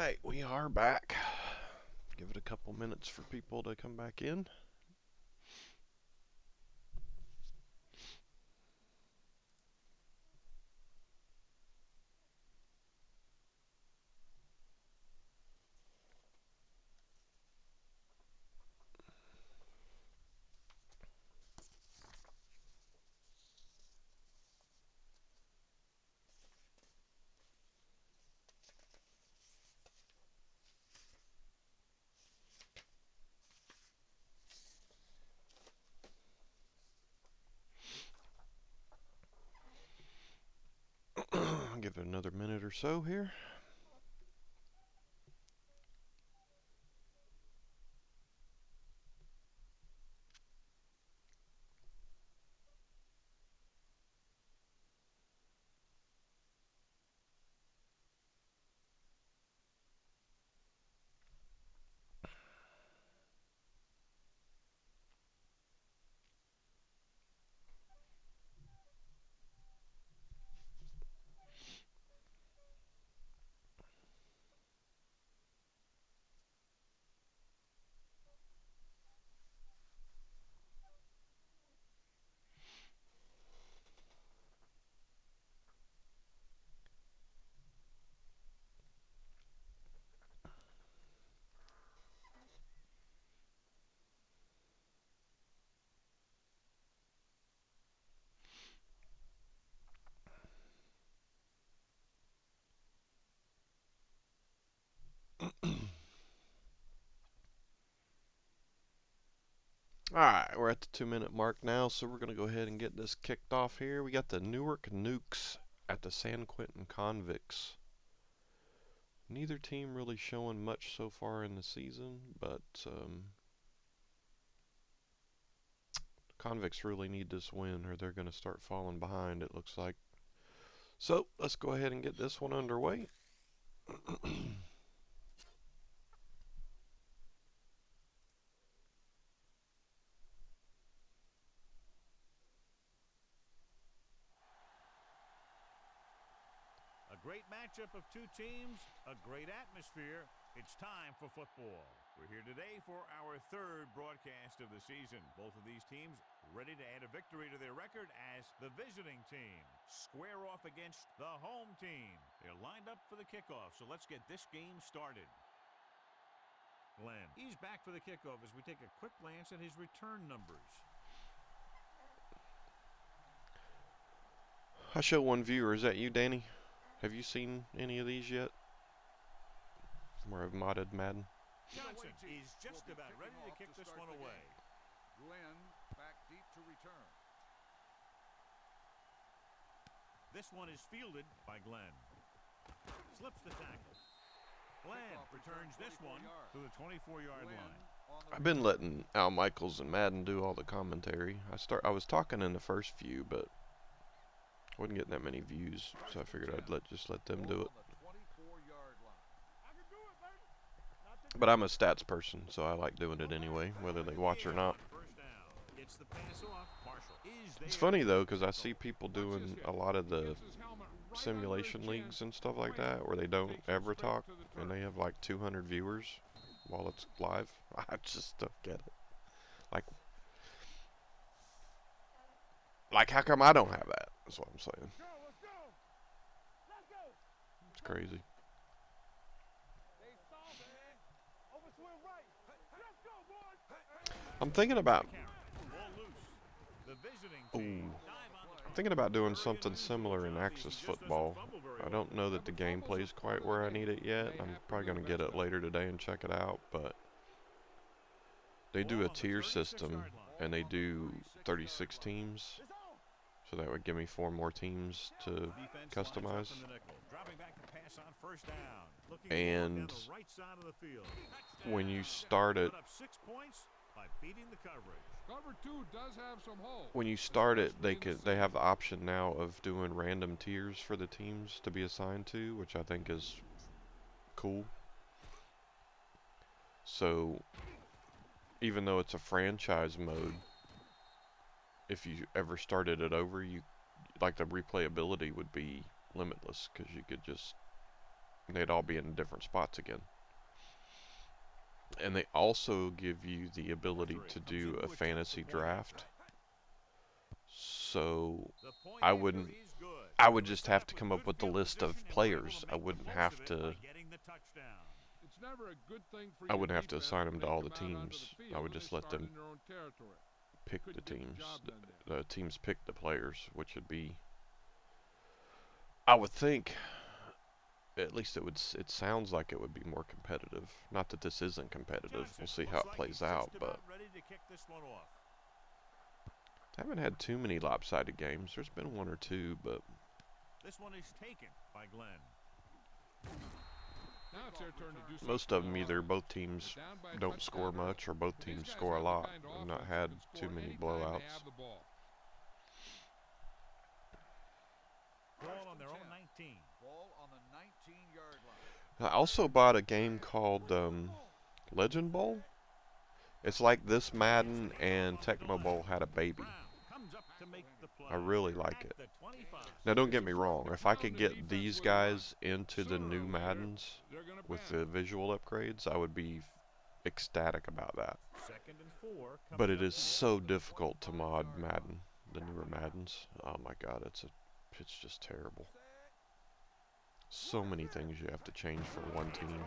Alright, we are back. Give it a couple minutes for people to come back in. Give it another minute or so here. Alright, we're at the 2-minute mark now, so we're going to go ahead and get this kicked off here. We got the Newark Nukes at the San Quentin Convicts. Neither team really showing much so far in the season, but Convicts really need this win or they're going to start falling behind, it looks like. So, let's go ahead and get this one underway. A great matchup of two teams, a great atmosphere. It's time for football. We're here today for our third broadcast of the season. Both of these teams ready to add a victory to their record as the visiting team square off against the home team. They're lined up for the kickoff, so let's get this game started. Glenn, he's back for the kickoff as we take a quick glance at his return numbers. I show one viewer. Is that you, Danny? Have you seen any of these yet? Where I've modded Madden? Johnson is just about ready to kick this one away. Glenn back deep to return. This one is fielded by Glenn. Slips the tackle. Glenn returns this one to the 24-yard line. I've been letting Al Michaels and Madden do all the commentary. I was talking in the first few, but I wasn't getting that many views, so I figured I'd just let them do it. But I'm a stats person, so I like doing it anyway, whether they watch or not. It's funny though, because I see people doing a lot of the simulation leagues and stuff like that, where they don't ever talk, and they have like 200 viewers while it's live. I just don't get it. Like how come I don't have that? That's what I'm saying. It's crazy. I'm thinking about doing something similar in Axis football. I don't know that the gameplay is quite where I need it yet. I'm probably going to get it later today and check it out, but they do a tier system and they do 36 teams. So that would give me 4 more teams to customize. And when you start it, they have the option now of doing random tiers for the teams to be assigned to, which I think is cool. So even though it's a franchise mode, if you ever started it over, the replayability would be limitless, because you could just they'd all be in different spots again. And they also give you the ability to do a fantasy draft. So I wouldn't I would just have to come up with the list of players. I wouldn't have to It's never a good thing for I your wouldn't have to defense assign them to make all the them out onto teams. the field I would when they just let start them in their own territory. pick the Couldn't get the teams. job done there. The teams pick the players, which would be, I would think, at least it sounds like it would be more competitive. Not that this isn't competitive. We'll see how it plays out, but I haven't had too many lopsided games. There's been one or two, but this one is taken by Glenn. Now it's their turn to do something. most of them either both teams Down by a don't score touchdown. much or both These teams guys score a have the lot. kind of I've not offense had that can too score many anytime they blowouts. have the ball. Ball on their own 19. Ball on the 19-yard line. I also bought a game called Legend Bowl. It's like this Madden and Tecmo Bowl had a baby. I really like it. Now don't get me wrong, if I could get these guys into the new Maddens with the visual upgrades, I would be ecstatic about that. But it is so difficult to mod Madden, the newer Maddens. Oh my god, it's just terrible. So many things you have to change for one team.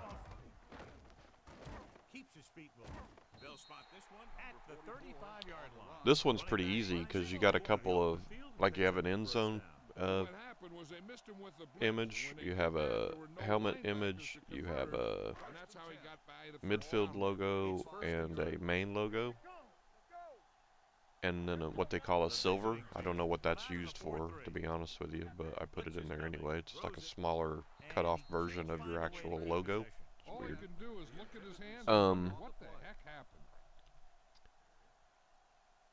Keeps his feet moving. They'll spot this one at the 35-yard line. This one's pretty easy because you got a couple of, like you have an end zone What happened was they missed him with the blitz image, when they you did have that, a there were no helmet linebackers image, to you have convert, a and that's how he got by the first midfield down. logo and a main logo, and then what they call a silver. I don't know what that's used for, to be honest with you, but I put it in there anyway. It's like a smaller cut-off version of your actual logo. It's All he weird. can do is look at his hands and wonder what the heck happened.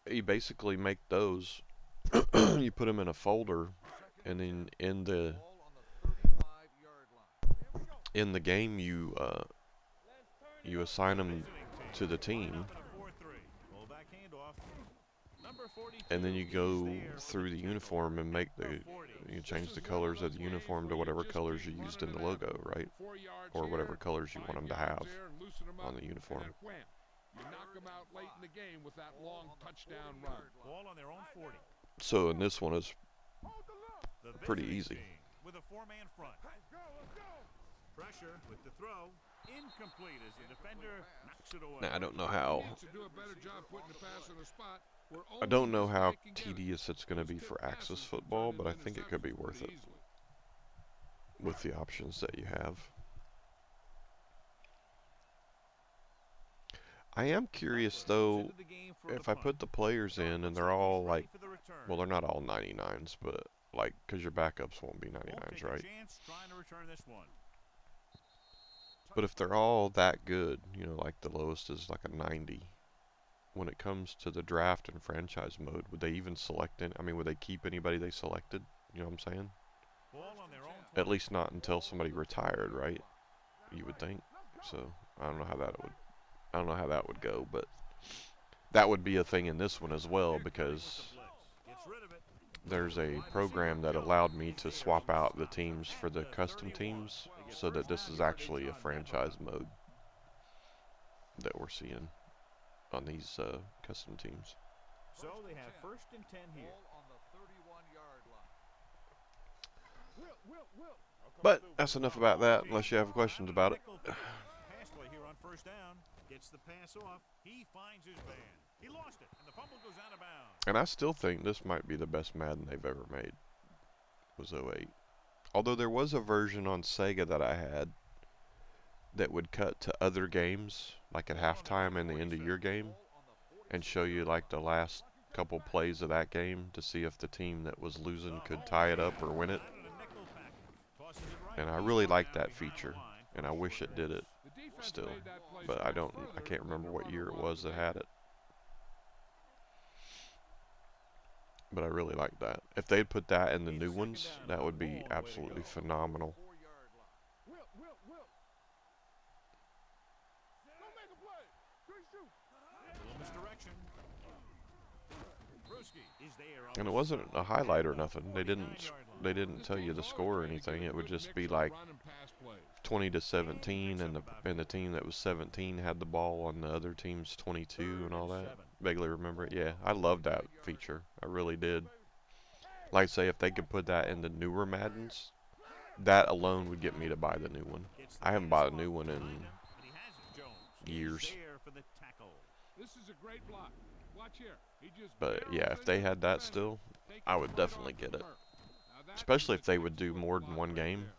You basically make those, you put them in a folder, and then in the Ball on the 35-yard line. in the game you assign them to the team, and then you go through the uniform and you change the colors of the uniform to whatever colors you used in the logo, right? Or whatever colors you want them to have on the uniform. You knock them out late in the game with that long touchdown run. Ball on their own 40. So in this one is pretty easy. With a four-man front. Pressure with the throw. Incomplete as the defender knocks it away. Now I don't know how Needs to do a better job putting the pass in a spot where I only don't know this how guy can get it. tedious it's going to be for Axis football, but I think it could be worth it with the options that you have. I am curious though, if I put the players in and they're all like, well, they're not all 99s, but like, because your backups won't be 99s, right? But if they're all that good, you know, like the lowest is like a 90, when it comes to the draft and franchise mode, would they even select any? I mean, would they keep anybody they selected? You know what I'm saying? At least not until somebody retired, right? You would think. So I don't know how that would go, but that would be a thing in this one as well, because there's a program that allowed me to swap out the teams for the custom teams, so that this is actually a franchise mode that we're seeing on these custom teams. So they have 1st and 10 here. Ball on the 31-yard line. But that's enough about that, unless you have questions about it. Pass play here on 1st down. Gets the pass off. He finds his man. He lost it, and the fumble goes out of bounds. And I still think this might be the best Madden they've ever made. Was 08. Although there was a version on Sega that I had that would cut to other games, like at halftime and the end of your game, and show you like the last couple plays of that game to see if the team that was losing could tie it up or win it. And I really like that feature, and I wish it did it still, but I can't remember what year it was that had it. But I really like that. If they'd put that in the new ones, that would be absolutely phenomenal. And it wasn't a highlight or nothing. They didn't tell you the score or anything. It would just be like 20-17, and the team that was 17 had the ball on the other team's 22 and all that. Vaguely remember it. Yeah, I love that feature. I really did. Like I say, if they could put that in the newer Maddens, that alone would get me to buy the new one. I haven't bought a new one in years. This is a great block. Watch here. He just But yeah, if they had that still, I would definitely get it. Especially if they would do more than one game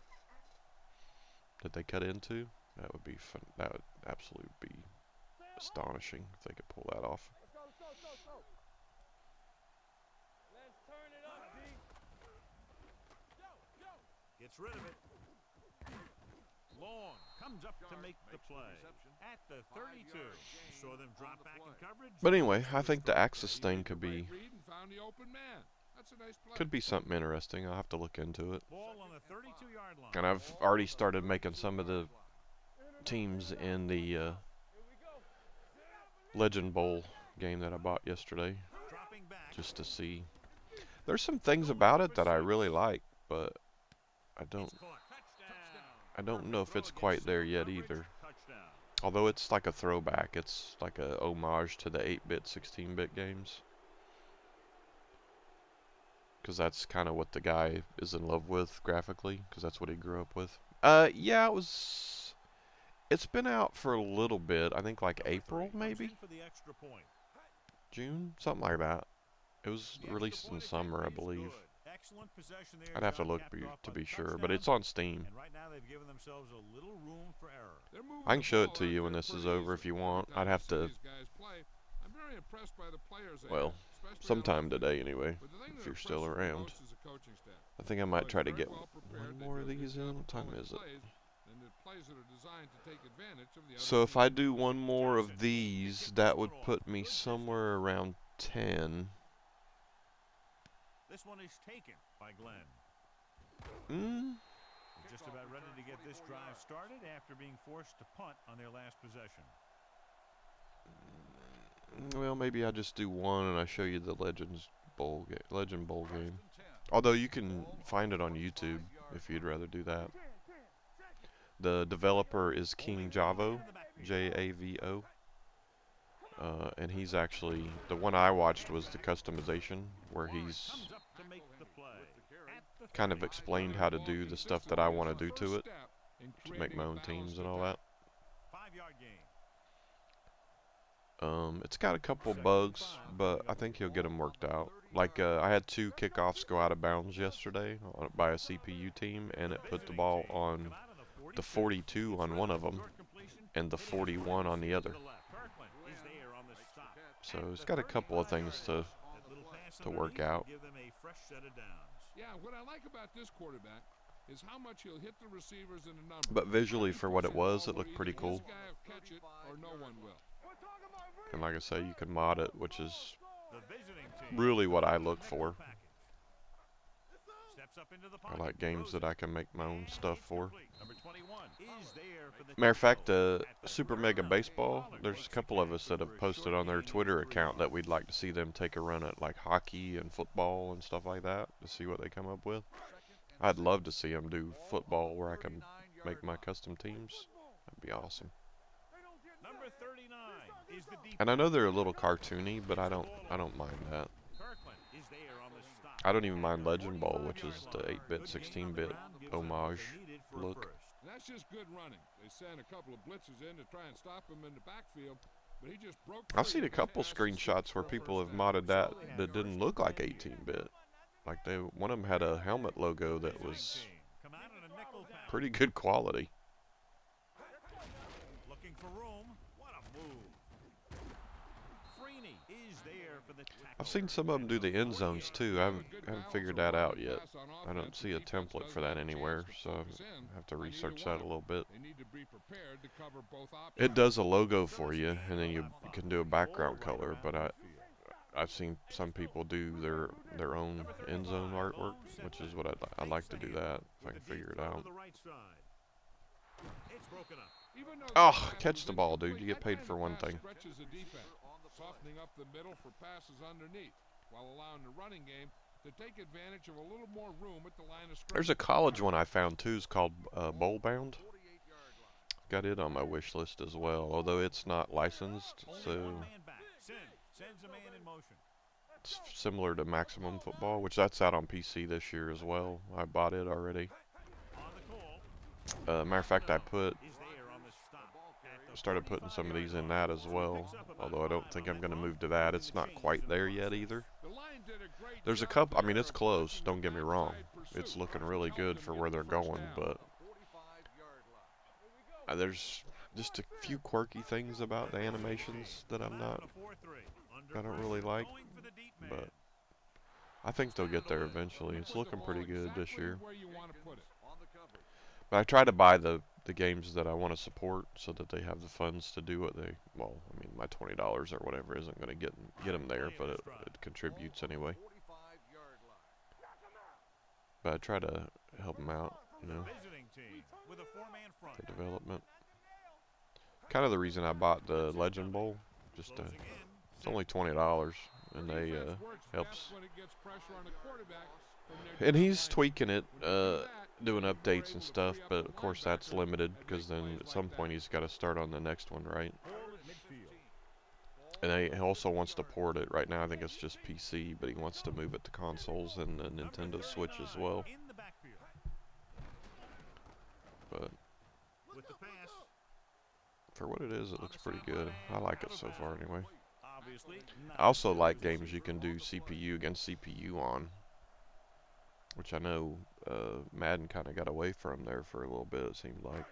that they cut into. That would be fun. That would absolutely be astonishing if they could pull that off. Gets rid of it. Long comes up to make the play at the 32. Saw them drop back in coverage. But anyway, I think the Axis thing could be something interesting. I'll have to look into it. Ball on the 32-yard line. And I've already started making some of the teams in the Legend Bowl game that I bought yesterday, just to see. There's some things about it that I really like, but I don't know if it's quite there yet either. Although it's like a throwback, it's like a homage to the 8-bit, 16-bit games. Because that's kind of what the guy is in love with graphically, because that's what he grew up with. Yeah, it's been out for a little bit. I think like April, maybe? June? Something like that. It was released in summer, I believe. I'd have to look to be sure, but it's on Steam. I can show it to you when this is over if you want. I'd have to, well, sometime today anyway, if you're still around. I think I might try to get one more of these in. What time is it? So if I do one more of these, that would put me somewhere around 10. This one is taken by Glenn. Just about ready to get this drive started after being forced to punt on their last possession. Well, maybe I just do one and I show you the Legend Bowl game. Although you can find it on YouTube if you'd rather do that. The developer is King Javo, Javo. And he's actually, the one I watched was the customization, where he's kind of explained how to do the stuff that I want to do to it, to make my own teams and all that. It's got a couple bugs, but I think he'll get them worked out. Like, I had 2 kickoffs go out of bounds yesterday by a CPU team, and it put the ball on the 42 on one of them, and the 41 on the other. So it's got a couple of things to work out. Yeah, what I like about this quarterback is how much he'll hit the receivers in a number. But visually, for what it was, it looked pretty cool. And like I say, you can mod it, which is really what I look for. I like games that I can make my own stuff for. Matter of fact, Super Mega Baseball, there's a couple of us that have posted on their Twitter account that we'd like to see them take a run at like hockey and football and stuff like that, to see what they come up with. I'd love to see them do football where I can make my custom teams. That'd be awesome. And I know they're a little cartoony, but I don't mind that. I don't even mind Legend Bowl, which is the 8-bit, 16-bit homage look. That's just good running. They sent a couple of blitzers in to try and stop him in the backfield, but he just broke. I've seen a couple screenshots where people have modded that didn't look like 18-bit. Like one of them had a helmet logo that was pretty good quality. Looking for room. What a move. Freeney is there for the tackle. I've seen some of them do the end zones too. I haven't figured that out yet. I don't see a template for that anywhere, so I have to research that a little bit. It does a logo for you, and then you can do a background color, but I've seen some people do their own end zone artwork, which is what I'd like to do that, if I can figure it out. Oh, catch the ball, dude. You get paid for one thing. Softening up the middle for passes underneath, while allowing the running game to take advantage of a little more room at the line of scrimmage. There's a college one I found too. It's called Bowl Bound. got it on my wish list as well, although it's not licensed, Only so one man back. Sends a man in motion. it's similar to Maximum Football, which that's out on PC this year as well. I bought it already. On the call. Matter of fact, I Is there on the stop at the started putting some of these in 45-yard that line. as So he well, picks up about although I don't 5 think on I'm that going to run, move to that. forcing It's the not chains quite in the there yet process. either. The line did a great There's a job couple, I mean, there it's of close, blocking don't the get me wrong. backside It's pursuit, looking which really helped good them for get where the they're first going, down. but there's just a few quirky things about the animations that Come I'm out not, on a 4-3. Under I don't pressure, really like, going for the deep man. but I think they'll get there eventually. You It's put the looking ball pretty good this exactly year. where you want to put it. But I try to buy the games that I want to support so that they have the funds to do what they, well, I mean, my $20 or whatever isn't going to get them there, but it contributes anyway. But I try to help them out, you know, Visiting team with a 4-man front. for development. Kind of the reason I bought the Legend Bowl, just to, Closing in. it's only $20, and they Defense works helps. best when it gets pressure on the quarterback from their And down he's line. tweaking it, When you do that, doing you're updates able and to stuff, free up but the of course that's linebacker limited and because make then plays at like some that. point he's got to start on the next one, right? Ball at midfield. And he also wants to port it. Right now I think it's just PC, but he wants to move it to consoles and the Nintendo Switch as well. In the backfield. But With the pass. for what it is, it looks pretty good. I like it so far anyway. Obviously, I also like games you can do CPU against CPU on, which I know Madden kind of got away from there for a little bit, it seemed like.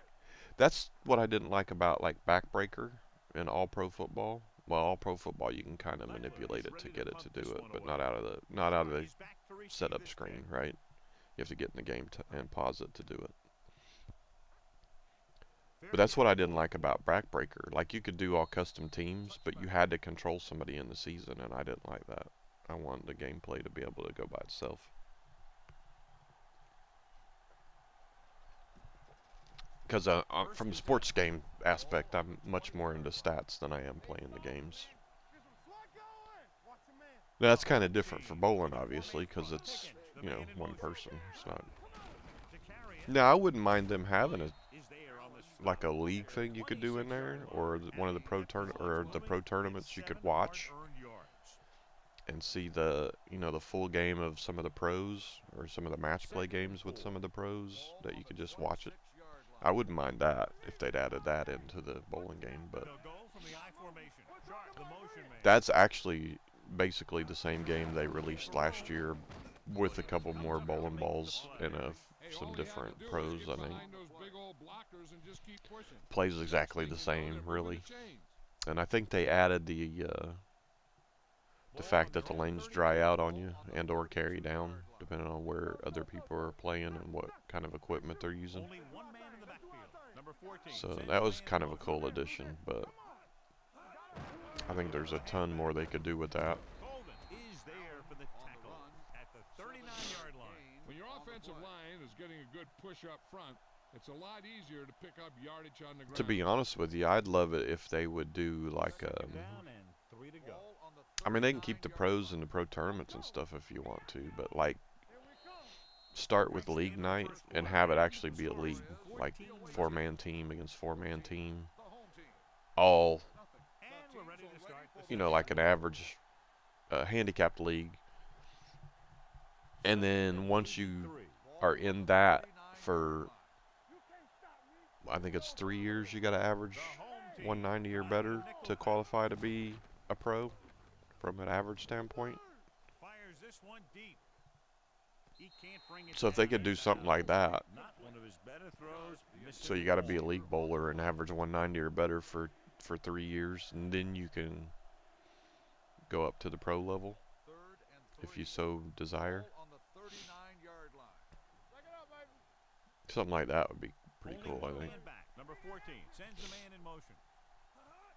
That's what I didn't like about like Backbreaker in All Pro Football. Well, All Pro Football you can kind of manipulate it to get it to do it, but not out of the setup screen, right? You have to get in the game and pause it to do it. But that's what I didn't like about Backbreaker. Like you could do all custom teams, but you had to control somebody in the season, and I didn't like that. I wanted the gameplay to be able to go by itself. Because from the sports game aspect, I'm much more into stats than I am playing the games. Now, that's kind of different for bowling, obviously, because it's, you know, one person. It's not. Now, I wouldn't mind them having like a league thing you could do in there, or one of the pro tournaments you could watch and see the, you know, the full game of some of the pros, or some of the match play games with some of the pros that you could just watch it. I wouldn't mind that if they'd added that into the bowling game, but that's actually basically the same game they released last year with a couple more bowling balls and some different pros, I think. Plays exactly the same, really. And I think they added the fact that the lanes dry out on you and or carry down, depending on where other people are playing and what kind of equipment they're using. So that was kind of a cool addition, but I think there's a ton more they could do with that. When your offensive line is getting a good push up front, it's a lot easier to pick up yardage on the ground. To be honest with you, I'd love it if they would do like I mean, they can keep the pros and the pro tournaments and stuff if you want to, but like start with league night and have it actually be a league, like 4-man team against 4-man team, all, you know, like an average handicapped league. And then once you are in that for, I think it's 3 years, you got to average 190 or better to qualify to be a pro from an average standpoint. So if they could do something like that, so you got to be a league bowler and average 190 or better for 3 years, and then you can go up to the pro level if you so desire. Something like that would be pretty cool, I think.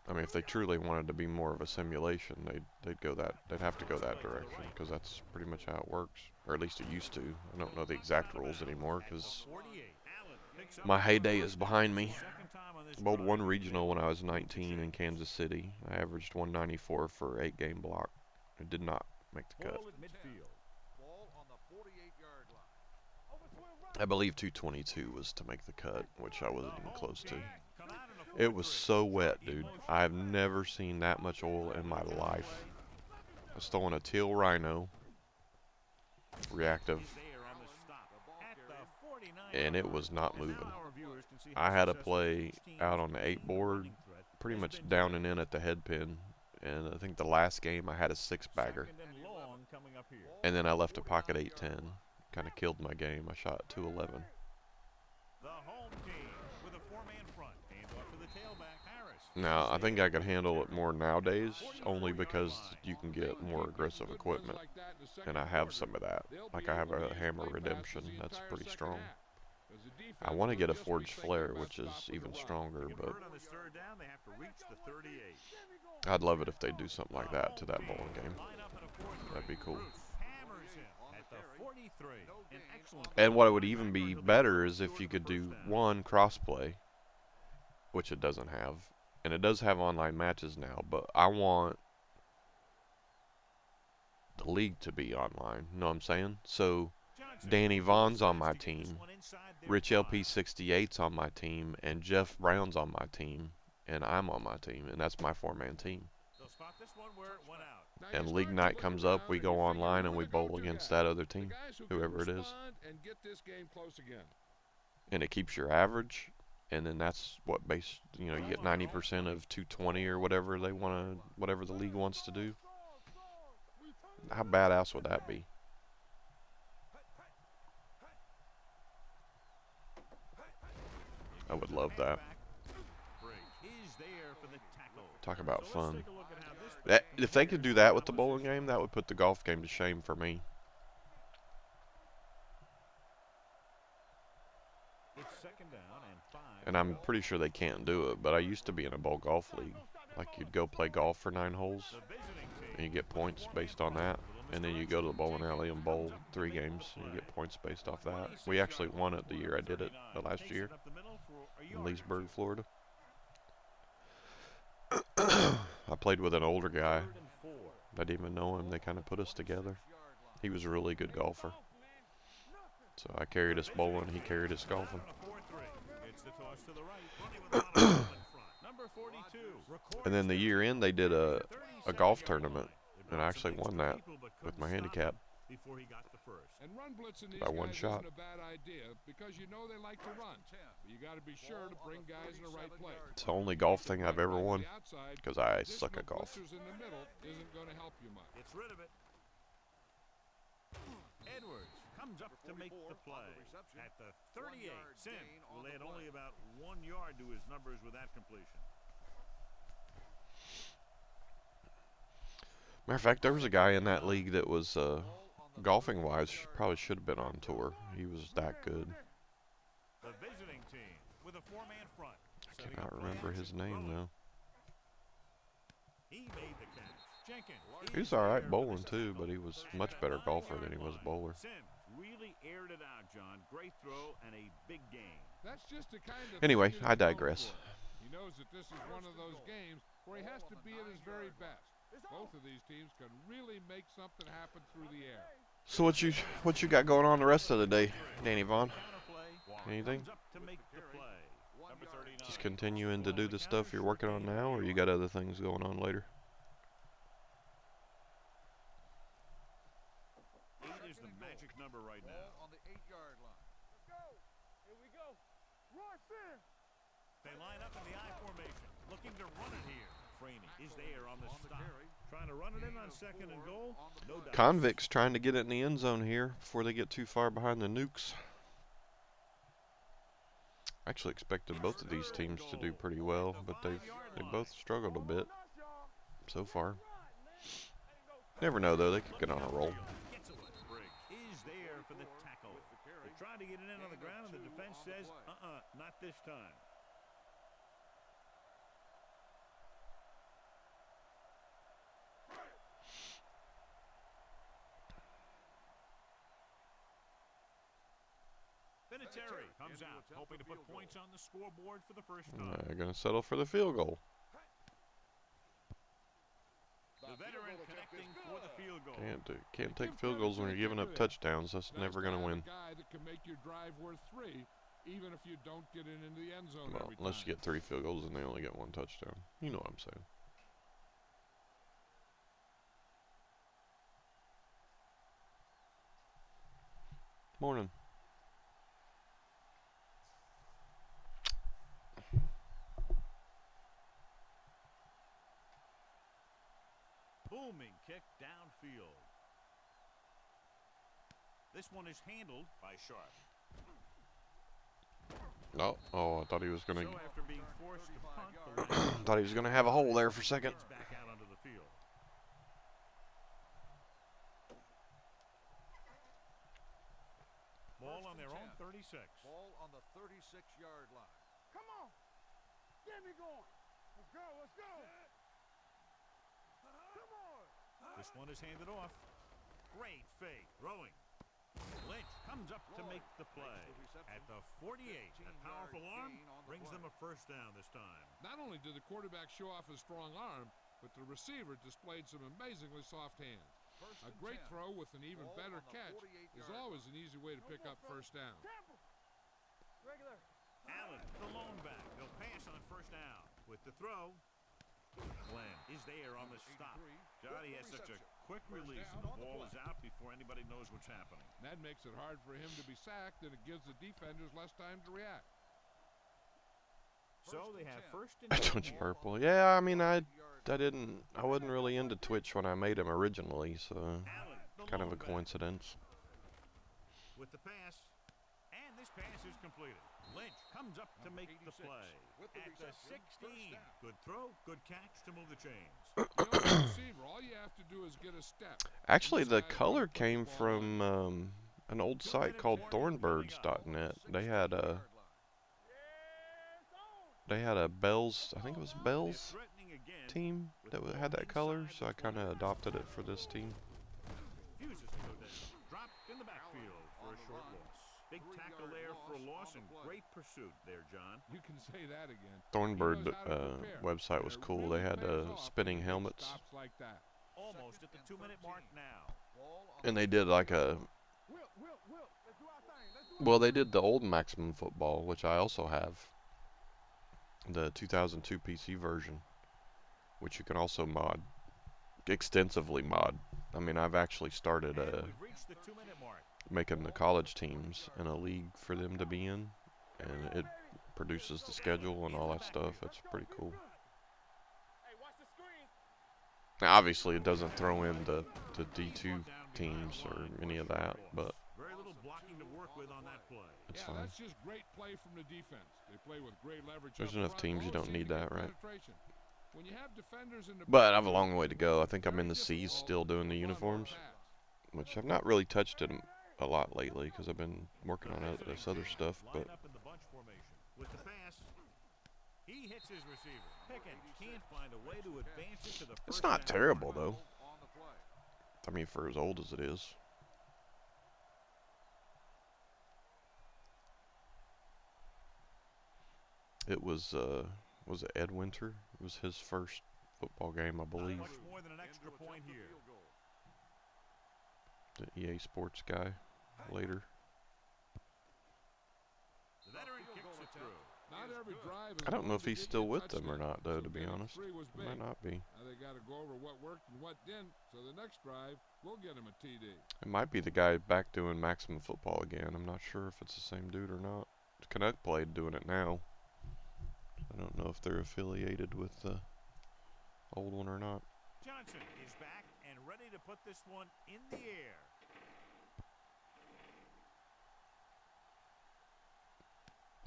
I mean, if they truly wanted to be more of a simulation, they'd have to go that direction, because that's pretty much how it works, or at least it used to. I don't know the exact rules anymore, because my heyday is behind me. I bowled one regional when I was 19 in Kansas City. I averaged 194 for 8-game block. It did not make the cut. I believe 222 was to make the cut, which I wasn't even close to. It was so wet, dude. I've never seen that much oil in my life. I was throwing a teal rhino, reactive, and it was not moving. I had to play out on the 8 board, pretty much down and in at the head pin, and I think the last game I had a 6-bagger. And then I left a pocket 8-10. Kind of killed my game. I shot 211. Now, I think I could handle it more nowadays, only because you can get more aggressive equipment. And I have some of that. Like I have a hammer redemption, that's pretty strong. I want to get a forged flare, which is even stronger, but I'd love it if they do something like that to that bowling game. That'd be cool. And what would even be better is if you could do one crossplay, which it doesn't have. And it does have online matches now, but I want the league to be online. You know what I'm saying? So Danny Vaughn's on my team, Rich LP68's on my team, and Jeff Brown's on my team, and I'm on my team, and that's my 4-man team. And league night comes up, we go online and we bowl against that other team, whoever it is. And it keeps your average, and then that's what you get 90% of 220 or whatever they want to, whatever the league wants to do. How badass would that be? I would love that. Talk about fun. If they could do that with the bowling game, that would put the golf game to shame for me. And I'm pretty sure they can't do it, but I used to be in a bowl golf league. Like you'd go play golf for 9 holes, and you get points based on that. And then you go to the bowling alley and bowl 3 games, and you get points based off that. We actually won it the year I did it, the last year, in Leesburg, Florida. I played with an older guy. I didn't even know him. They kind of put us together. He was a really good golfer. So I carried us bowling, he carried us golfing. And then the year in, they did a golf tournament, and I actually won that with my handicap by 1 shot. It's the only golf thing I've ever won, because I suck at golf. Comes up to make the play at the 38. Sim will add only about 1 yard to his numbers with that completion. Matter of fact, there was a guy in that league that was, golfing wise, probably should have been on tour. He was that good. The visiting team with a 4-man front. I cannot remember his name though. He made the catch. Jenkins. He was alright bowling too, but he was much better golfer than he was bowler. Really aired it out, John. Great throw and a big game. That's just the kind of anyway, I digress. He knows that this is one of those games where he has to be at his very best. Both of these teams can really make something happen through the air. So what you got going on the rest of the day, Danny Vaughn? Anything? Just continuing to do the stuff you're working on now, or you got other things going on later? Number right now. On the 8-yard line. Let's go. Here we go. Rush in. They line up in the I formation, looking to run it here. Franey is there on the stop. Trying to run it in on 2nd and goal. No doubt. Convicts trying to get it in the end zone here before they get too far behind the Nukes. I actually expected both of these teams to do pretty well, but they both struggled a bit so far. Never know though, they could get on a roll. Trying to get it in on the ground, and the defense says, not this time. Vinatieri comes out, hoping to put points on the scoreboard for the first time. They're going to settle for the field goal. The veteran connecting for the field goal. Can't take field goals when you're giving up touchdowns. That's never going to win. Guy that can make your drive worth 3, even if you don't get it into the end zone Well, every unless time. you get 3 field goals and they only get 1 touchdown. You know what I'm saying. Morning. Booming kick downfield. This one is handled by Sharp. No. Oh, I thought he was gonna. So after being forced to punt, the Lions Thought he was gonna have a hole there for a second. gets back out onto the field. Ball on their own 36. Ball on the 36-yard line. Come on. Get me going. Let's go. Let's go. Come on. This one is handed off. Great fake. Throwing. Lynch comes up to make the play. At the 48, that powerful arm brings them a first down this time. Not only did the quarterback show off his strong arm, but the receiver displayed some amazingly soft hands. A great throw with an even better catch is always an easy way to pick up first down. Regular. Allen, the lone back. They'll pass on first down. With the throw, Glenn is there on the stop. Johnny has such a quick release, and the ball is out before anybody knows what's happening. That makes it hard for him to be sacked, and it gives the defenders less time to react. So they have first and Twitch purple. Yeah, I mean, I wasn't really into Twitch when I made him originally, so Allen, the kind of lone a back. coincidence. With the pass, and this pass is completed. Lynch comes up to make the play. At the 16, good throw, good catch to move the chains. You know, as a receiver, all you have to do is get a step. Actually, the color came from an old site called Thornbirds.net. They had a Bells, I think it was Bells Threatening again. team that had that color, so I kind of adopted it for this team. Refuses to go down. Dropped in the backfield for a short loss. Big tackle there for a loss and great pursuit there, John. You can say that again. Thornbird website was cool. They had spinning helmets, Stops like that. Almost at the 2-minute mark now. and they did like a, Will. Let's do our thing. Let's do our well, they did the old Maximum Football, which I also have, the 2002 PC version, which you can also mod, extensively mod. I mean, I've actually started And we've reached the 2-minute mark. making the college teams in a league for them to be in, and it produces the schedule and all that stuff. It's pretty cool. Hey, watch the screen. Now, obviously, it doesn't throw in the D2 teams or any of that, but Very little blocking to work with on that play. it's Yeah, fine. that's just great play from the defense. They play with great leverage. There's up enough front. teams you All don't seem need to get that, right? penetration. When you have defenders in the But I have a long way to go. I think I'm in the C's difficult still doing the to run or uniforms, pass. which I've not really touched it a lot lately because I've been working on this other stuff. But Line up in the bunch formation. With the pass, he hits his receiver. Pickens can't find a way to advance it to the it's first not down. terrible though. On the play. I mean, for as old as it is. It was it Ed Winter? It was his first football game, I Not believe. much more than an extra point here. The EA Sports guy later. The veteran kicks it through. Not every drive is I don't know going if to he's get still you a with them or touchdown, not, though, so to be getting honest. 3 was He big. might not be. Now they got to go over what worked and what didn't, so the next drive will get him a TD. It might be the guy back doing Maximum Football again. I'm not sure if it's the same dude or not. Canuck played doing it now. I don't know if they're affiliated with the old one or not. Johnson is back and ready to put this one in the air.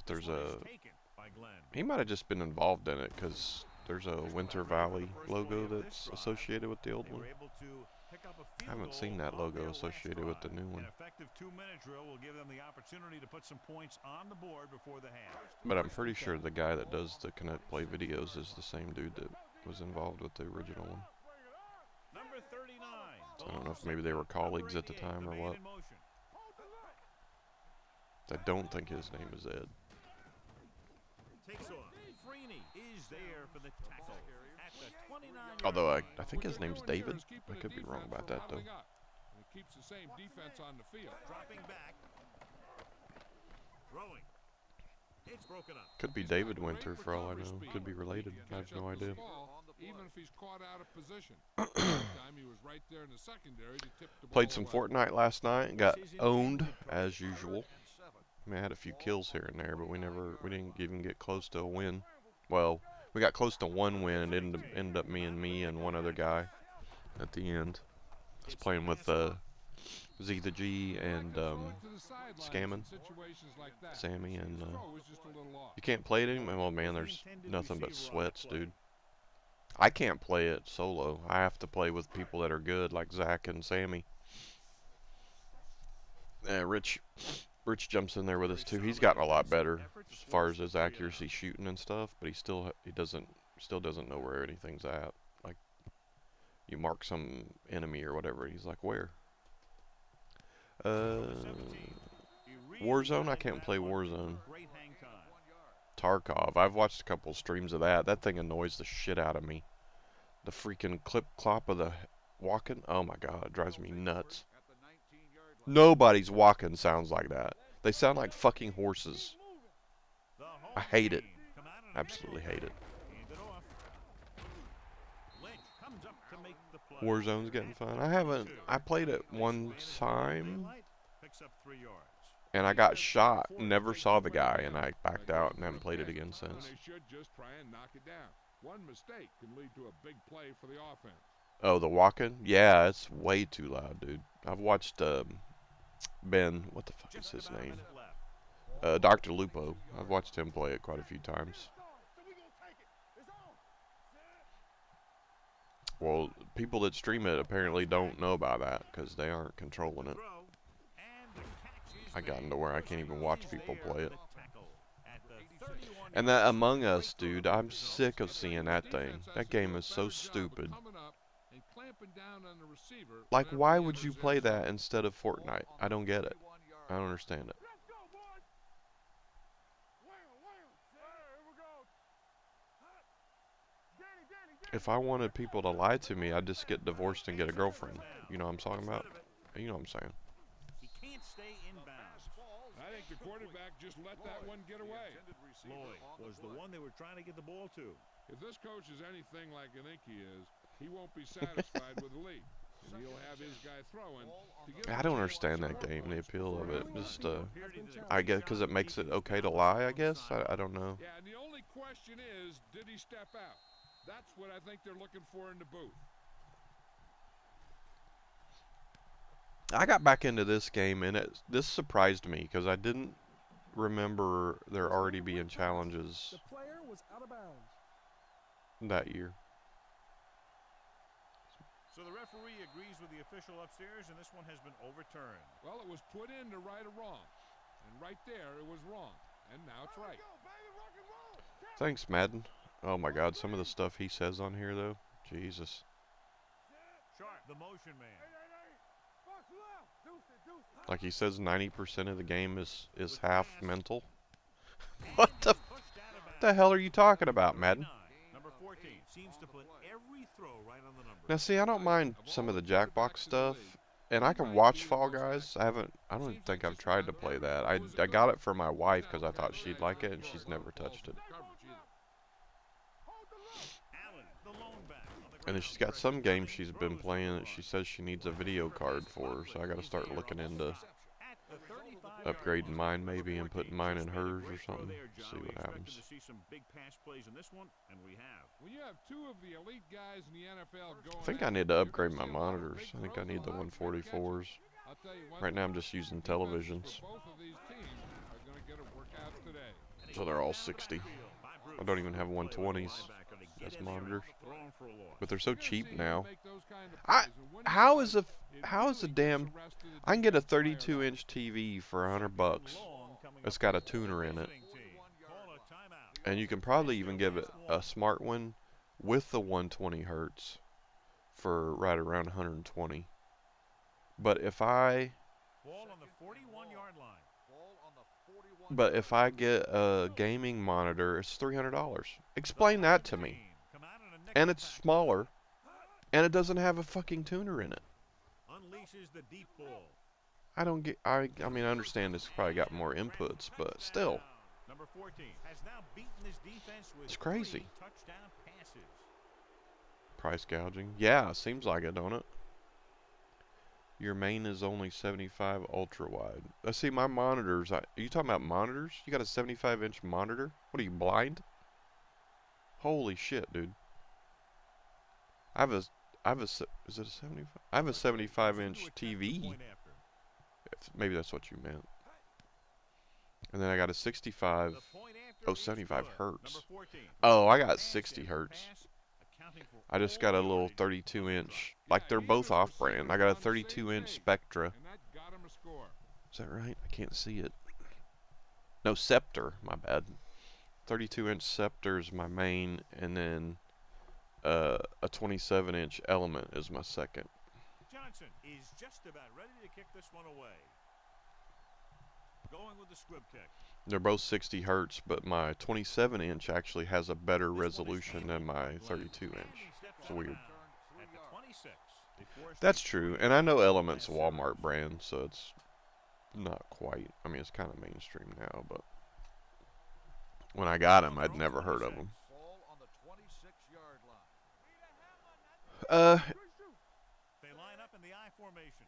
There's This one a is taken by Glenn. he might have just been involved in it because there's a Winter Valley logo that's associated with the old They one. were able to pick up a I field haven't goal seen that on logo their last associated with the drive. new one. An effective 2-minute drill will give them the opportunity to put some points on the board before the half. But I'm pretty sure the guy that does the Canuck Play videos is the same dude that was involved with the original one. Number 39. So I don't know if maybe they were colleagues at the time or what. I don't think his name is Ed. Takes off. Freeney is there for the tackle at the 29-yard Although I line. think What his they're name's doing here David. is keeping I the could be wrong defense about from that though. huddling up. And it keeps the same defense on the field. Dropping back. Throwing. It's broken up. Could be He's got David great Winter for all I recovery know. speed. Could be related. He can I have catch no up to the idea. ball, even if he's caught out of position. That time he was right there in the secondary to tip the ball Played some away. Fortnite last night and got This is owned intended for as a usual. 3rd and 7. I mean, I had a few kills here and there, but we didn't even get close to a win. Scramble. Well, we got close to one win. It ended up me and one other guy at the end. I was It's playing with pass off. Z the G He liked and to throw it to the sidelines Scammon, in situations like that. Sammy, and His throw was just a little off. you can't play it anymore. Well, man, The there's intended nothing but receiver on that sweats, play. dude. I can't play it solo. I have to play with people that are good, like Zach and Sammy. Rich jumps in there with us too. He's gotten a lot better as far as his accuracy shooting and stuff, but he still doesn't know where anything's at. Like you mark some enemy or whatever, he's like, where? Warzone. I can't play Warzone. Great hang time. Tarkov. I've watched a couple streams of that. That thing annoys the shit out of me. The freaking clip clop of the walking. Oh my god, it drives me nuts. At the 19-yard line. Nobody's walking sounds like that. They sound like fucking horses. The home I hate it. team come out on a Absolutely nickel. hate it. Hand it off. Lynch comes up to make the play. Warzone's getting At fun. the I haven't. 22. I played it Takes one advantage of the time, daylight, picks up 3 yards. and I got shot. Never saw the guy, and I backed out and haven't played it again When since. they should just try and knock it down. One mistake can lead to a big play for the offense. Oh, the walking? Yeah, it's way too loud, dude. I've watched Ben. What the fuck is Just his about a name? minute left. Dr. Lupo. I've watched him play it quite a few times. It's on. So we gonna take it. It's on. Set. Well, people that stream it apparently don't know about that because they aren't controlling it. Throw, and the catch is I got made. into where I can't even watch He's people there play it. for the tackle at the 31 And that Among Us, dude, I'm sick of seeing that thing. That game is so stupid. Like, why would you play that instead of Fortnite? I don't get it. I don't understand it. Let's go, boys. Wham, wham. Here we go. Danny. If I wanted people to lie to me, I'd just get divorced and get a girlfriend. You know what I'm talking about? You know what I'm saying. He can't stay inbounds. I think the quarterback just let that one get away. Lloyd was the one they were trying to get the ball to. If this coach is anything like I think he is, he won't be satisfied with the lead. And he'll have his guy throwing. To give I him don't a understand chance that to game, score the points. appeal of it. Just, Appeared he did a I great guess because job it makes it defense okay to down lie, I on guess. side. I don't know. Yeah, and the only question is, did he step out? That's what I think they're looking for in the booth. I got back into this game, and this surprised me because I didn't remember there already being challenges The player was out of bounds. that year. So the referee agrees with the official upstairs, and this one has been overturned. Well, it was put in to right a wrong. And right there, it was wrong. And now it's right. Go, baby. Rock and roll. Thanks, Madden. Oh my God, some of the stuff he says on here, though. Jesus. Sharp, the motion man. Box left. Deuce it. Like he says 90% of the game is half mental. What the hell are you talking about, Madden? Number 14 seems to put every throw right on the number. Now see, I don't mind some of the Jackbox stuff, and I can watch Fall Guys. I don't even think I've tried to play that. I got it for my wife because I thought she'd like it, and she's never touched it. Allen, the lone back on the And then she's got some games she's been playing that she says she needs a video card for, so I got to start looking into at the 35-yard upgrading line. mine maybe and putting mine in Just made a hers or great throw something. there, John. See We what expected happens. to see some big pass plays in this one, and we have. When you have two of the elite guys in the NFL going I think I need to upgrade my monitors. I think I need the 144s. I'll tell you one Right now I'm thing, just using defenses televisions, for both of these teams are going to get a workout today. so they're all 60. I don't even have 120s as monitors, but they're so cheap now. How is a damn I can get a 32-inch TV for $100. It's got a tuner in it, and you can probably even give it a smart one with the 120 hertz for right around 120. But if I Ball on the 41-yard line. But if I get a gaming monitor, it's $300. Explain that to me. Come out on a nickel And it's back. smaller, and it doesn't have a fucking tuner in it. Unleashes the deep ball. I don't get. I mean, I understand it's probably got more inputs, but still, Number 14 has now beaten this defense with It's crazy. 3 touchdown passes. Price gouging. Yeah, seems like it, don't it? Your main is only 75 ultra wide. Let's see my monitors. Are you talking about monitors? You got a 75-inch monitor? What are you, blind? Holy shit, dude. I have a is it a 75? I have a 75-inch TV. Maybe that's what you meant. And then I got a 65. Oh, 75 hertz. Oh, I got 60 hertz. I just got a little 32-inch. Like, they're both off-brand. I got a 32-inch Spectra. Is that right? I can't see it. No, Scepter. My bad. 32-inch Scepter is my main, and then a 27-inch Element is my second. Johnson is just about ready to kick this one away. Going with the squib kick. They're both 60 hertz, but my 27-inch actually has a better resolution than my 32-inch. It's weird. That's true, and I know Element's a Walmart brand, so it's not quite. I mean, it's kind of mainstream now, but when I got them, I'd never heard of them. They line up in the I formation.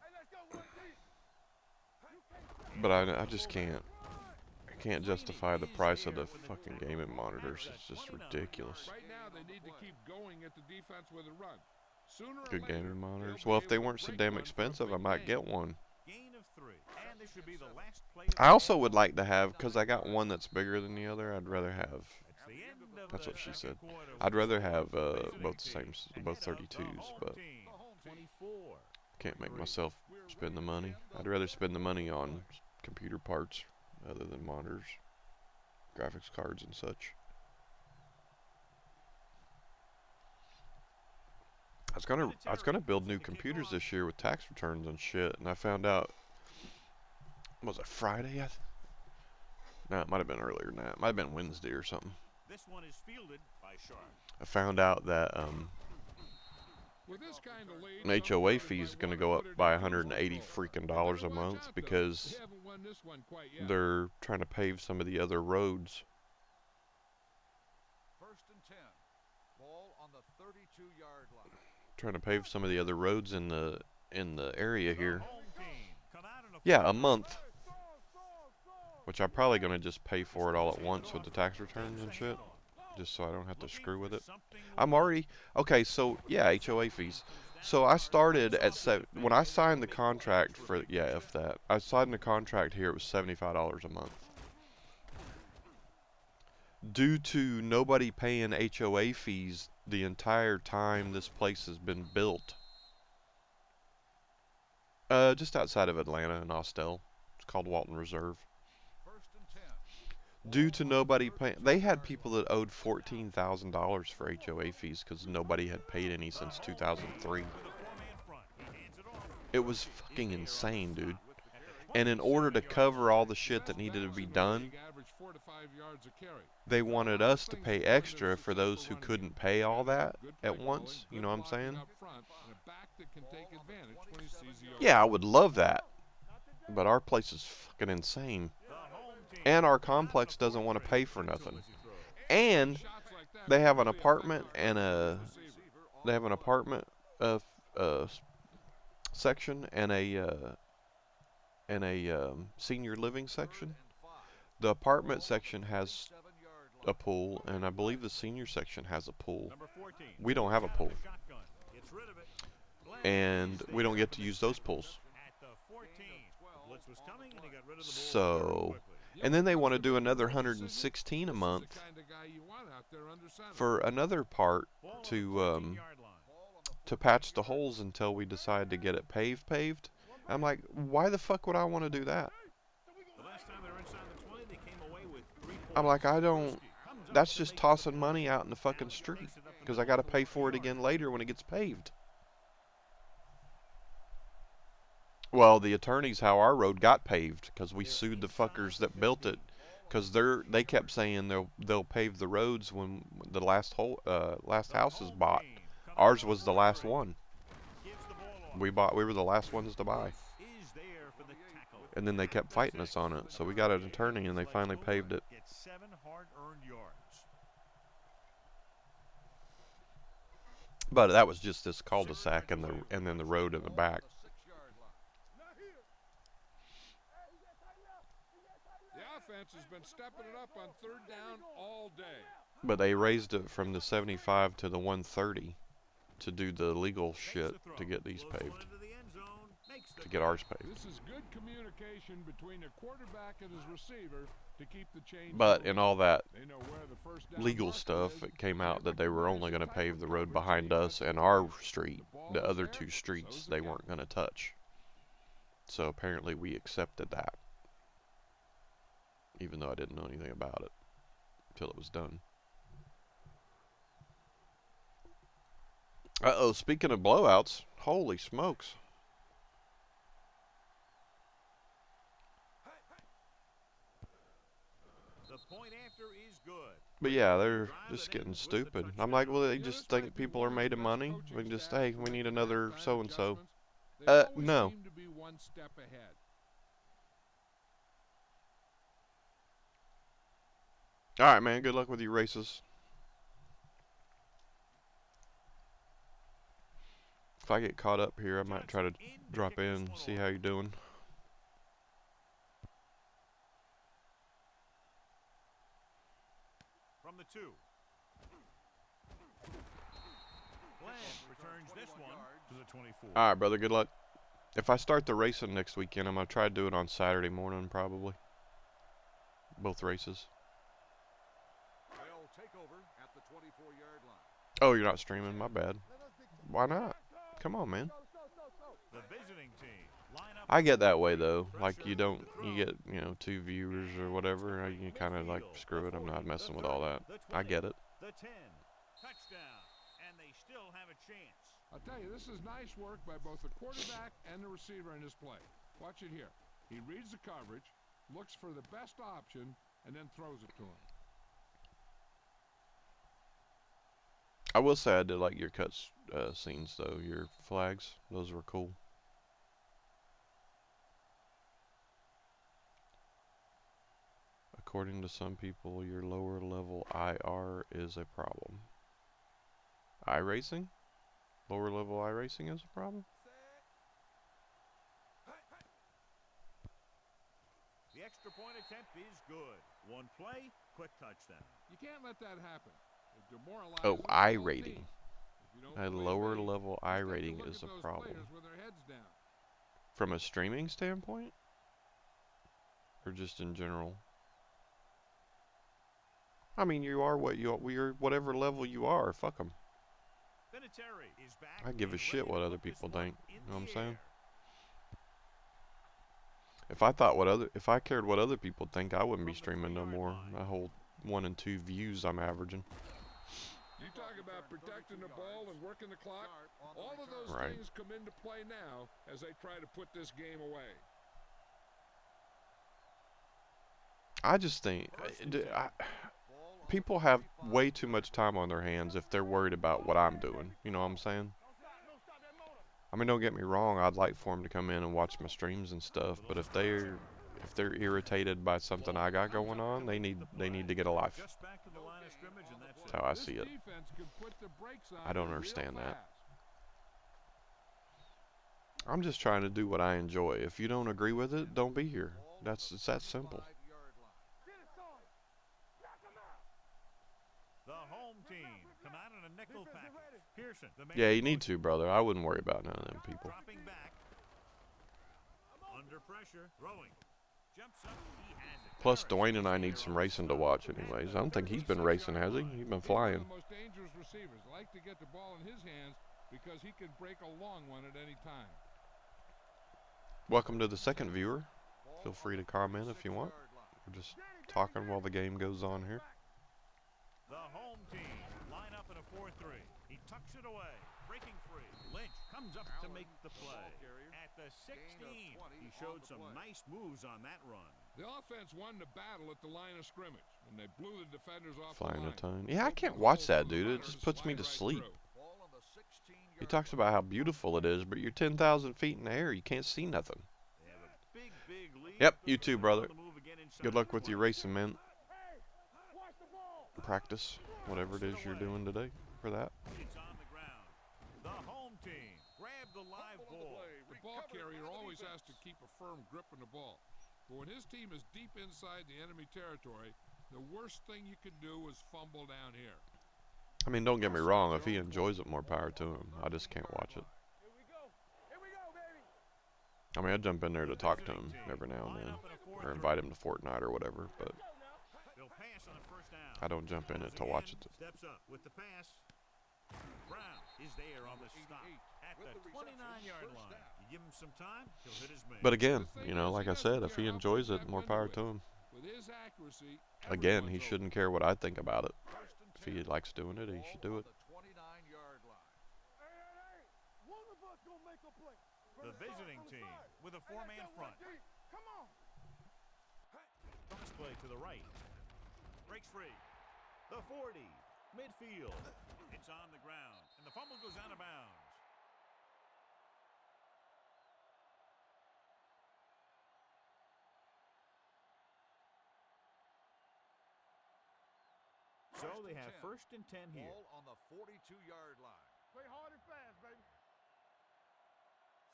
But I just can't. I can't justify the price of the fucking gaming monitors. It's just ridiculous. Right now, they need to keep going at the defense with a run. Sooner or Good later, gaming monitors. they'll Well, be if they able to weren't so break damn one for a expensive, I big might gain. get one. Gain of 3. And this should be the last play. I also would like to have, because I got one that's bigger than the other, I'd rather have, The end of that's the what she second said. quarter I'd with rather the have score both the 18. same, And both now the 32s, home but team, 24. can't make myself spend the money. I'd rather spend the money on computer parts other than monitors, graphics cards and such. I was gonna build new computers this year with tax returns and shit, and I found out, was it Friday? No, it might have been earlier than that. It might have been Wednesday or something. This one is fielded by Sharp. I found out that With this kind of lead, an some HOA crowd fee is might going to wanna go put up it by in cruise $180 control. freaking They dollars a better watch month out, though. because They haven't won this one quite yet. they're trying to pave some of the other roads. First and 10. Ball on the 32-yard line. Trying to pave some of the other roads in the area here. Home team come out in a Yeah, a month. Which I'm probably going to just pay for it all at once with the tax returns and shit, just so I don't have to screw with it. I'm already, okay, so yeah, HOA fees. So I started at, when I signed the contract for, yeah, if that, I signed the contract here, it was $75 a month. Due to nobody paying HOA fees the entire time this place has been built. Just outside of Atlanta in Austell. It's called Walton Reserve. First and 10. Due to nobody paying, they had people that owed $14,000 for HOA fees because nobody had paid any since 2003. It was fucking insane, dude. And in order to cover all the shit that needed to be done, they wanted us to pay extra for those who couldn't pay all that at once. You know what I'm saying? Yeah, I would love that. But our place is fucking insane. And our complex doesn't want to pay for nothing. And they have an apartment and section and a senior living section. The apartment section has a pool, and I believe the senior section has a pool. We don't have a pool. And we don't get to use those pools. So, and then they want to do another $116 a month for another part to patch the holes until we decide to get it paved. I'm like, why the fuck would I want to do that? I'm like, that's just tossing money out in the fucking street because I got to pay for it again later when it gets paved. Well, the attorneys how our road got paved because we sued the fuckers that built it because they kept saying they'll pave the roads when the last house is bought. Ours was the last one. We were the last ones to buy. And then they kept fighting us on it, so we got an attorney and they finally paved it. hard-earned yards. But that was just this cul-de-sac and then the road in the back. The offense has been stepping it up on third down all day. But they raised it from the 75 to the 130 to do the legal shit to get these paved. To get ours paved. This is good communication between the quarterback and his receiver to keep the chain. But in all that they know where the first down legal stuff, it came out that they were only going to pave the road behind us and our street. The other two streets they weren't going to touch. So apparently we accepted that. Even though I didn't know anything about it until it was done. Uh-oh, speaking of blowouts, holy smokes. The point after is good. But yeah, they're just getting stupid. I'm like, well, they just think people are made of money. We can just, hey, we need another so-and-so. No. Seem to be one step ahead. All right, man, good luck with your races. If I get caught up here, I might try to drop in, see how you're doing. From the 2. Bland returns this one to the 24. All right, brother, good luck. If I start the racing next weekend, I'm going to try to do it on Saturday morning, probably. Both races. They'll take over at the 24-yard line. Oh, you're not streaming? My bad. Why not? Come on, man. The visiting team line up. I get that way, though. Like, you get, 2 viewers or whatever. You kind of like, screw it. I'm not messing with all that. I get it. The 10. Touchdown. And they still have a chance. I'll tell you, this is nice work by both the quarterback and the receiver in his play. Watch it here. He reads the coverage, looks for the best option, and then throws it to him. I will say I did like your cuts scenes, though. Your flags. Those were cool. According to some people, your lower level IR is a problem. iRacing? Lower level iRacing is a problem? The extra point attempt is good. One play, quick touchdown. You can't let that happen. It demoralizes Oh, the whole iRating. team. If you don't A play lower ready, level just take a iRating look is at a those problem. players with their heads down. From a streaming standpoint? Or just in general? I mean, you are what you are. You're whatever level you are. Fuck them. Is back I give a and shit ready what to other put this people one think. in You know what I'm the saying? air. If I cared what other people think, I wouldn't be From the streaming no 3-yard more. line. That whole 1 and 2 views I'm averaging. You talk about protecting the ball and working the clock. All of those Right. things come into play now as they try to put this game away. I just think people have way too much time on their hands if they're worried about what I'm doing. You know what I'm saying? I mean, don't get me wrong. I'd like for them to come in and watch my streams and stuff. But if they're irritated by something I got going on, they need to get a life. Just back to the line of scrimmage, and that's That's how I This see it. defense can put the brakes on I don't real understand that. fast. I'm just trying to do what I enjoy. If you don't agree with it, don't be here. It's that simple. the home team come out in a nickel package. Pearson, the man Yeah, you need to, brother. I wouldn't worry about none of them people. dropping back. Under pressure, throwing. Jumps up, he has it. Plus, Dwayne and I need some racing to watch anyways. I don't think he's been racing, has he? He's been He's one flying. of the most dangerous receivers. Like to get the ball in his hands because he can break a long one at any time. Welcome to the second viewer. Feel free to comment if you want. We're just talking while the game goes on here. The home team line up in a 4-3. He tucks it away, breaking free. Lynch comes up to make the play. At the 16, he showed some nice moves on that run. The offense won the battle at the line of scrimmage when they blew the defenders off Flying the a line. ton. Yeah, I can't watch that, dude. It just puts me to sleep. He talks about how beautiful it is, but you're 10,000 feet in the air. You can't see nothing. They have a big lead. Yep, you too, brother. On the move again inside Good luck with your 20. racing, man. practice whatever it is you're doing today for that. It's on the ground. The home team grab the live ball. The ball carrier always has to keep a firm grip on the ball. But when his team is deep inside the enemy territory, the worst thing you can do is fumble down here. I mean, don't get me wrong, if he enjoys it, more power to him. I just can't watch it. Here we go. Here we go, baby. I mean, I jump in there to talk to him every now and then, or invite him to Fortnite or whatever, but They'll pass on a first down. I don't jump in it to watch it. Steps up with the pass. Brown is there on the stop at the 29-yard line. You give him some time, he'll hit his man. But again, you know, like I said, if he enjoys it, more power to him. With his accuracy, Again, he shouldn't care what I think about it. If he likes doing it, he should do it. Hey, one of us gonna make a play. The visiting team with a four-man front. Come on. Pass play to the right. Breaks free. The 40. Midfield. It's on the ground. And the fumble goes out of bounds. So they have 1st and 10 here. Ball on the 42-yard line. Play hard and fast, baby.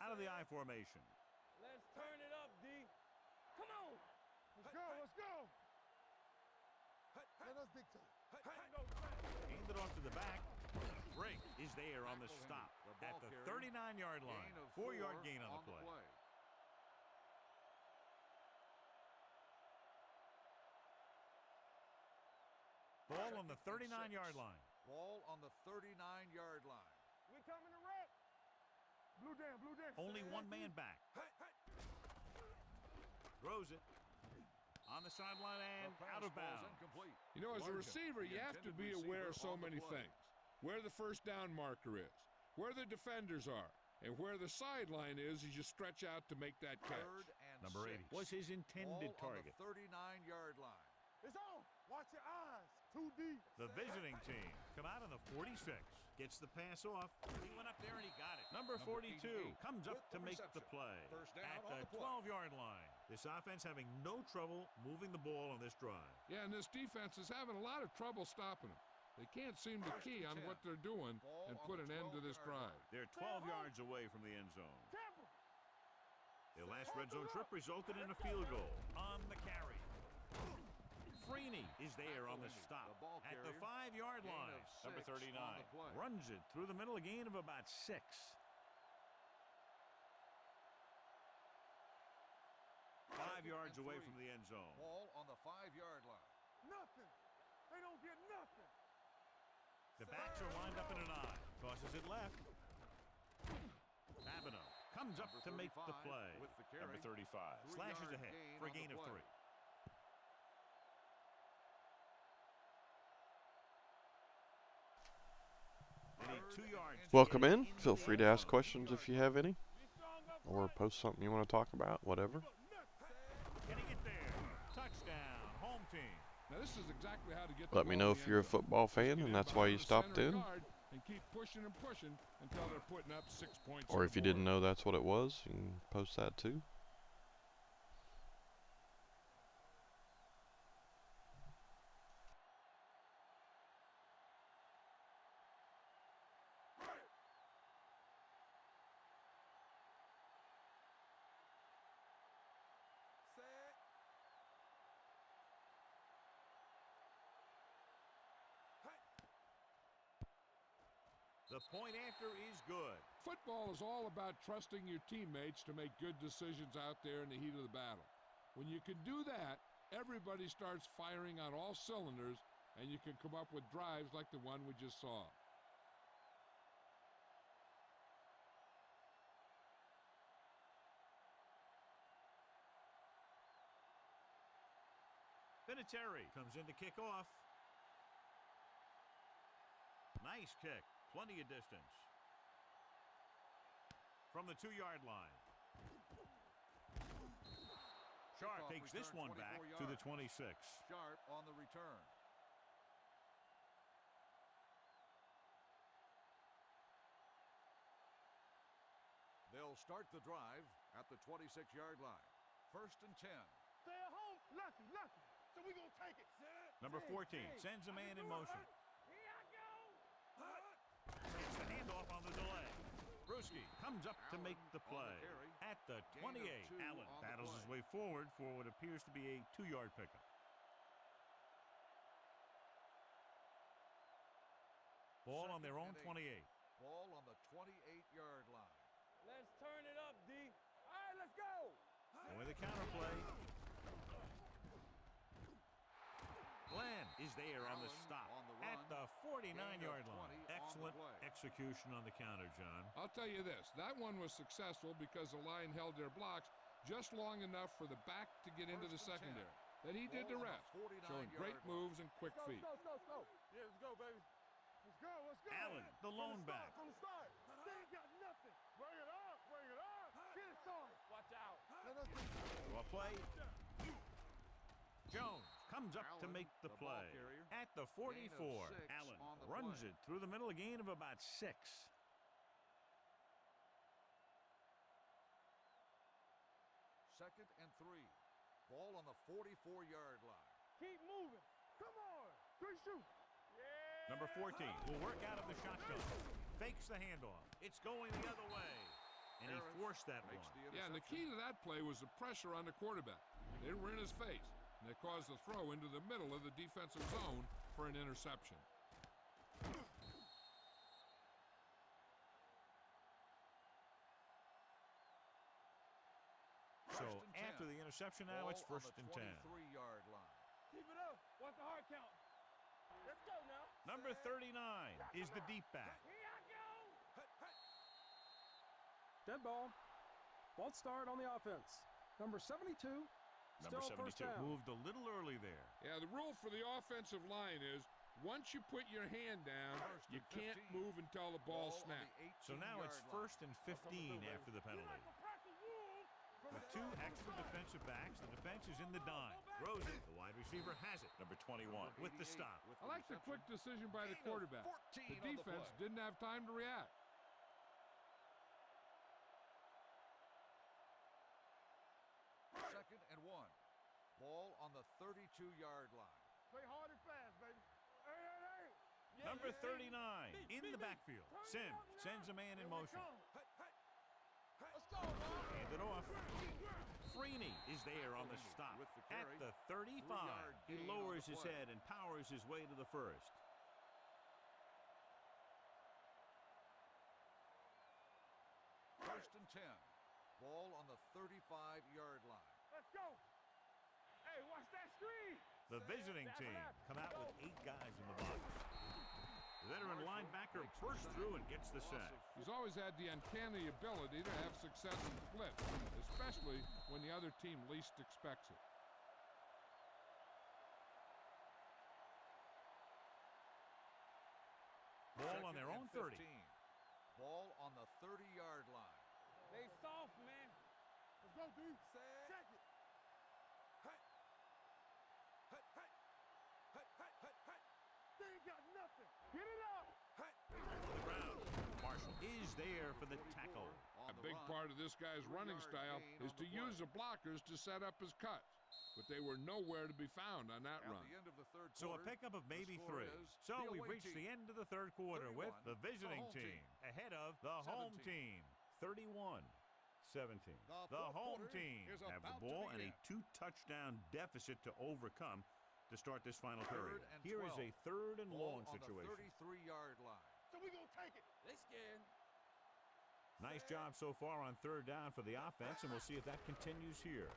Out of the I formation. Let's turn it up, D. Come on. Let's go. Let's go. Let us dictate. Hand it off to the back. Break is there on the stop at the 39-yard line. 4-yard gain on the play. Ball on the 39-yard line. Ball on the 39-yard line. We coming to wreck. Blue down, blue down. Only one man back. Throws it. On the sideline and out of bounds. You know, as a receiver, you have to be aware of so many things. Where the first down marker is, where the defenders are, and where the sideline is as you stretch out to make that catch. Number 80 was his intended target. On the 39-yard line. It's on. Watch your eyes. Too deep. The visiting team come out on the 46. Gets the pass off. He went up there and he got it. Number 42 comes up to make the play at the 12-yard line. This offense having no trouble moving the ball on this drive. Yeah, and this defense is having a lot of trouble stopping them. They can't seem to key on what they're doing and put an end to this drive. They're 12 yards away from the end zone. Their last red zone trip resulted in a field goal on the carry. Freeney is there on the stop at the 5-yard line. Number 39 runs it through the middle, a gain of about 6. Five yards away from the end zone. Ball on the 5-yard line. Nothing. They don't get nothing. The backs are lined up in an I. Tosses it left. Babineau comes up to make the play. Number 35 slashes ahead for a gain of 3. Welcome in. Feel free to ask questions if you have any, or post something you want to talk about, whatever. Can he get there? Touchdown, home team. Now this is exactly how to get Let me know if you're a football fan and that's why you stopped in, and keep pushing and pushing until they're putting up 6 points. or if you didn't know that's what it was, you can post that too. The point after is good. Football is all about trusting your teammates to make good decisions out there in the heat of the battle. When you can do that, everybody starts firing on all cylinders, and you can come up with drives like the one we just saw. Vinatieri comes in to kick off. Nice kick. Plenty of distance. From the 2-yard line. Sharp takes this one back to the 26. Sharp on the return. They'll start the drive at the 26-yard line. 1st and 10. Stay at home. Lucky. So we gonna take it. Number 14 sends a man in motion. Gets the handoff on the delay. Bruschi comes up to make the play. At the 28, Allen battles his way forward for what appears to be a 2-yard pickup. Ball on their own 28. Ball on the 28-yard line. Let's turn it up, D. All right, let's go. And with a counter play, Glenn is there on the stop at the 49-yard line. Excellent execution on the counter, John. I'll tell you this, that one was successful because the line held their blocks just long enough for the back to get into the secondary. Then he did the rest, showing great moves and quick feet. Let's go. Yeah, let's go, baby. Let's go. Allen, the lone back. From the start. They ain't got nothing. Bring it up. Get it started. Watch out. To a play. Jones comes up to make the play. At the 44, Allen runs it through the middle, a gain of about 6. Second and 3. Ball on the 44-yard line. Keep moving. Come on. 3 shoot. Yeah. Number 14 will work out of the shotgun. Fakes the handoff. It's going the other way. And he forced that one. Yeah, and the key to that play was the pressure on the quarterback. They were in his face, and they caused the throw into the middle of the defensive zone for an interception. So after the interception now, it's first and 10. 23-yard line. Keep it up. Watch the hard count. Let's go now. Number 39 is the deep back. Here I go. Dead ball. False start on the offense. Number 72. Number Still 72 first down. moved a little early there. Yeah, the rule for the offensive line is once you put your hand down, you can't move until the ball snaps. So now it's first and 15 after the penalty. With 2 extra defensive backs, the defense is in the dime. Throws it. The wide receiver has it. Number 21 with the stop. I like the quick decision by the quarterback. The defense didn't have time to react. Second and 1. Ball on the 32-yard line. Play hard and fast, baby. Hey. Yeah, Number 39 in the backfield. Sims sends a man in motion. Let's go, man. Hand it off. Freeney is there on the stop. At the 35, he lowers his head and powers his way to the first. First and 10. Ball on the 35-yard line. Let's go. Hey, watch that screen. The visiting team come out with 8 guys in the box. The veteran linebacker bursts through and gets the sack. He's always had the uncanny ability to have success in split, especially when the other team least expects it. Ball on their own 30. Ball on the 30-yard line. They soft, man. Let's go, dude. Check it. They ain't got nothing. Get it up. The ground. Marshall is there for the tackle. A big part of this guy's running style is to use the blockers to set up his cuts, but they were nowhere to be found on that run. So a pickup of maybe 3. So we've reached the end of the third quarter with the visiting team ahead of the home team. 31-17. The home team have the ball and a 2-touchdown deficit to overcome to start this final period. Here is a third and long situation. 33-yard line. So we gonna take it. They scared. Nice job so far on third down for the offense, and we'll see if that continues here.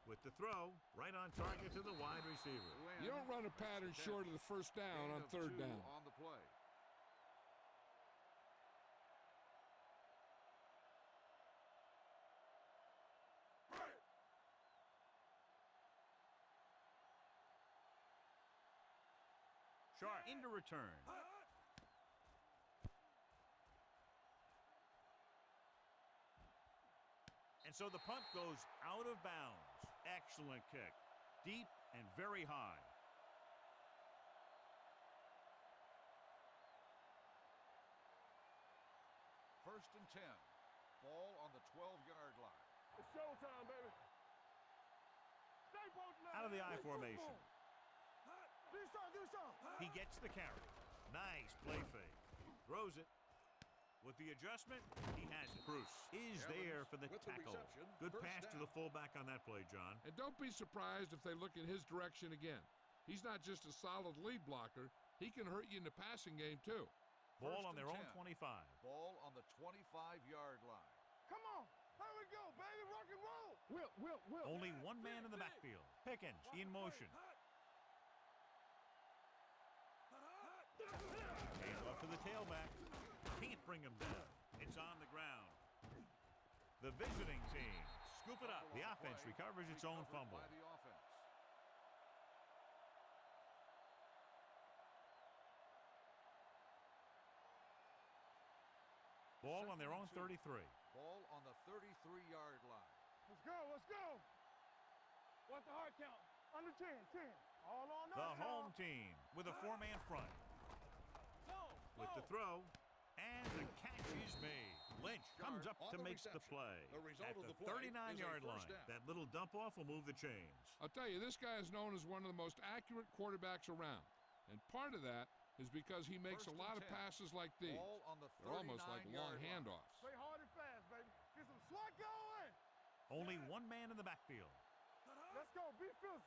With the throw, right on target to the wide receiver. You don't run a pattern short of the first down on third down. On the play. Sharp into return. And so the punt goes out of bounds. Excellent kick. Deep and very high. First and 10. Ball on the 12-yard line. It's showtime, baby. Stay posted. Out of the I formation. He gets the carry. Nice play fake. Throws it. With the adjustment, he has it. Bruce is there for the tackle. Good pass to the fullback on that play, John. And don't be surprised if they look in his direction again. He's not just a solid lead blocker. He can hurt you in the passing game, too. Ball on their own 25. Ball on the 25-yard line. Come on. Here we go, baby. Rock and roll. Will. Only one man in the backfield. Pickens in motion. Hands off to the tailback. Can't bring him down. It's on the ground. The visiting team scoop it up. The offense recovers its own fumble. Ball on their own 33. Ball on the 33-yard line. Let's go. What's the hard count? Under 10. All on us. The home team with a four-man front. With the throw, and the catch is made. Lynch comes up to make the play. At the 39-yard line. That little dump-off will move the chains. I'll tell you, this guy is known as one of the most accurate quarterbacks around. And part of that is because he makes a lot of passes like these. They're almost like long handoffs. Play hard and fast, baby. Get some slot going. Only one man in the backfield. Let's go. Be physical.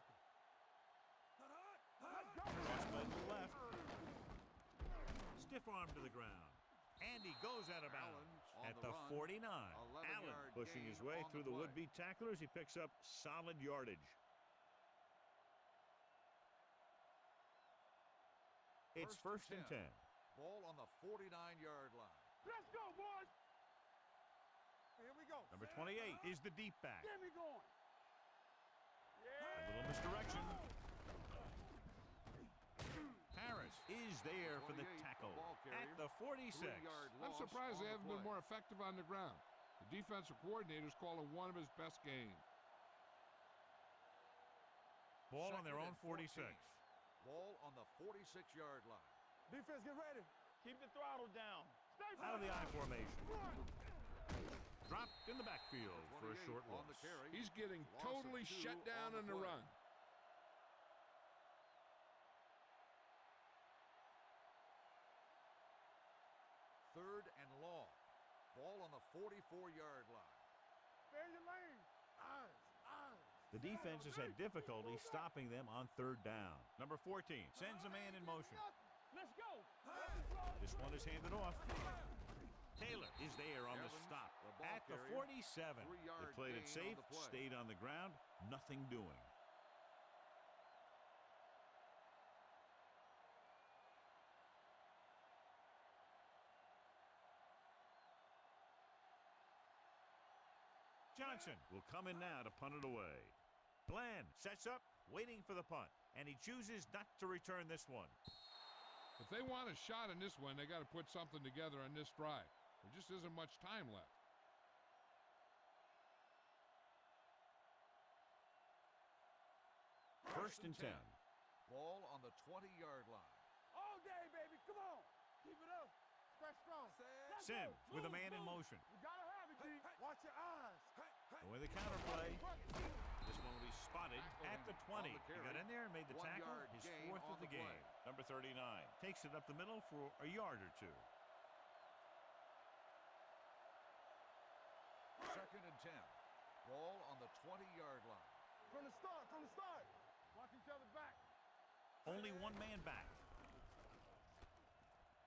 Let's go. Crossman to the left. Stiff arm to the ground. And he goes out of bounds at the 49. Allen pushing his way through the would-be tacklers. He picks up solid yardage. It's first and 10. Ball on the 49-yard line. Let's go, boys. Here we go. Number 28 is the deep back. Get me going. A little misdirection. Harris is there for the tackle at the 46. I'm surprised they haven't been more effective on the ground. The defensive coordinator is calling one of his best games. Ball on their own 46. Ball on the 46-yard line. Defense, get ready. Keep the throttle down. Stay Out of the I formation. Dropped in the backfield for a short loss. He's getting totally shut down on the run. Third and long. Ball on the 44-yard line. Stay in your lane. Eyes. The defense has had difficulty stopping them on third down. Number 14 sends a man in motion. Let's go. This one is handed off. Taylor is there on the stop at the 47. They played it safe, stayed on the ground, nothing doing. Johnson will come in now to punt it away. Bland sets up, waiting for the punt, and he chooses not to return this one. If they want a shot in this one, they got to put something together on this drive. There just isn't much time left. First and 10. Ball on the 20-yard line. All day, baby. Come on. Keep it up. Stretch strong. Sims with a man in motion. You gotta have it, D. Watch your eyes. Going the counterplay. This one will be spotted at the 20. He got in there and made the tackle, his fourth of the game. Number 39 takes it up the middle for a yard or two. Second and 10. Ball on the 20-yard line. From the start. Watch each other back. Only one man back.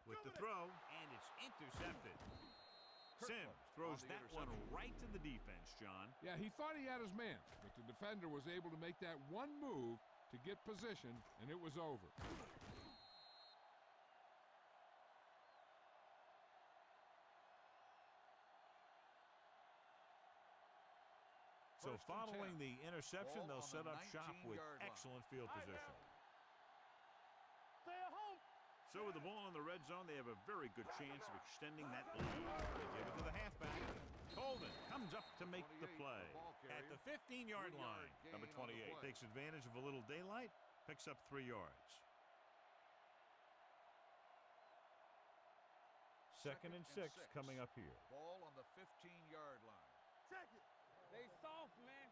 With the throw, and it's intercepted. Sims throws that one right to the defense, John. Yeah, he thought he had his man, but the defender was able to make that one move to get position, and it was over. So following the interception, they'll set up shop with excellent field position. Stay at home. So with the ball in the red zone, they have a very good chance of extending that lead. They give it to the halfback. Colvin comes up to make the play. At the 15-yard line, number 28 takes advantage of a little daylight, picks up 3 yards. Second and 6 coming up here. Ball on the 15-yard line. Check it. They soft, man.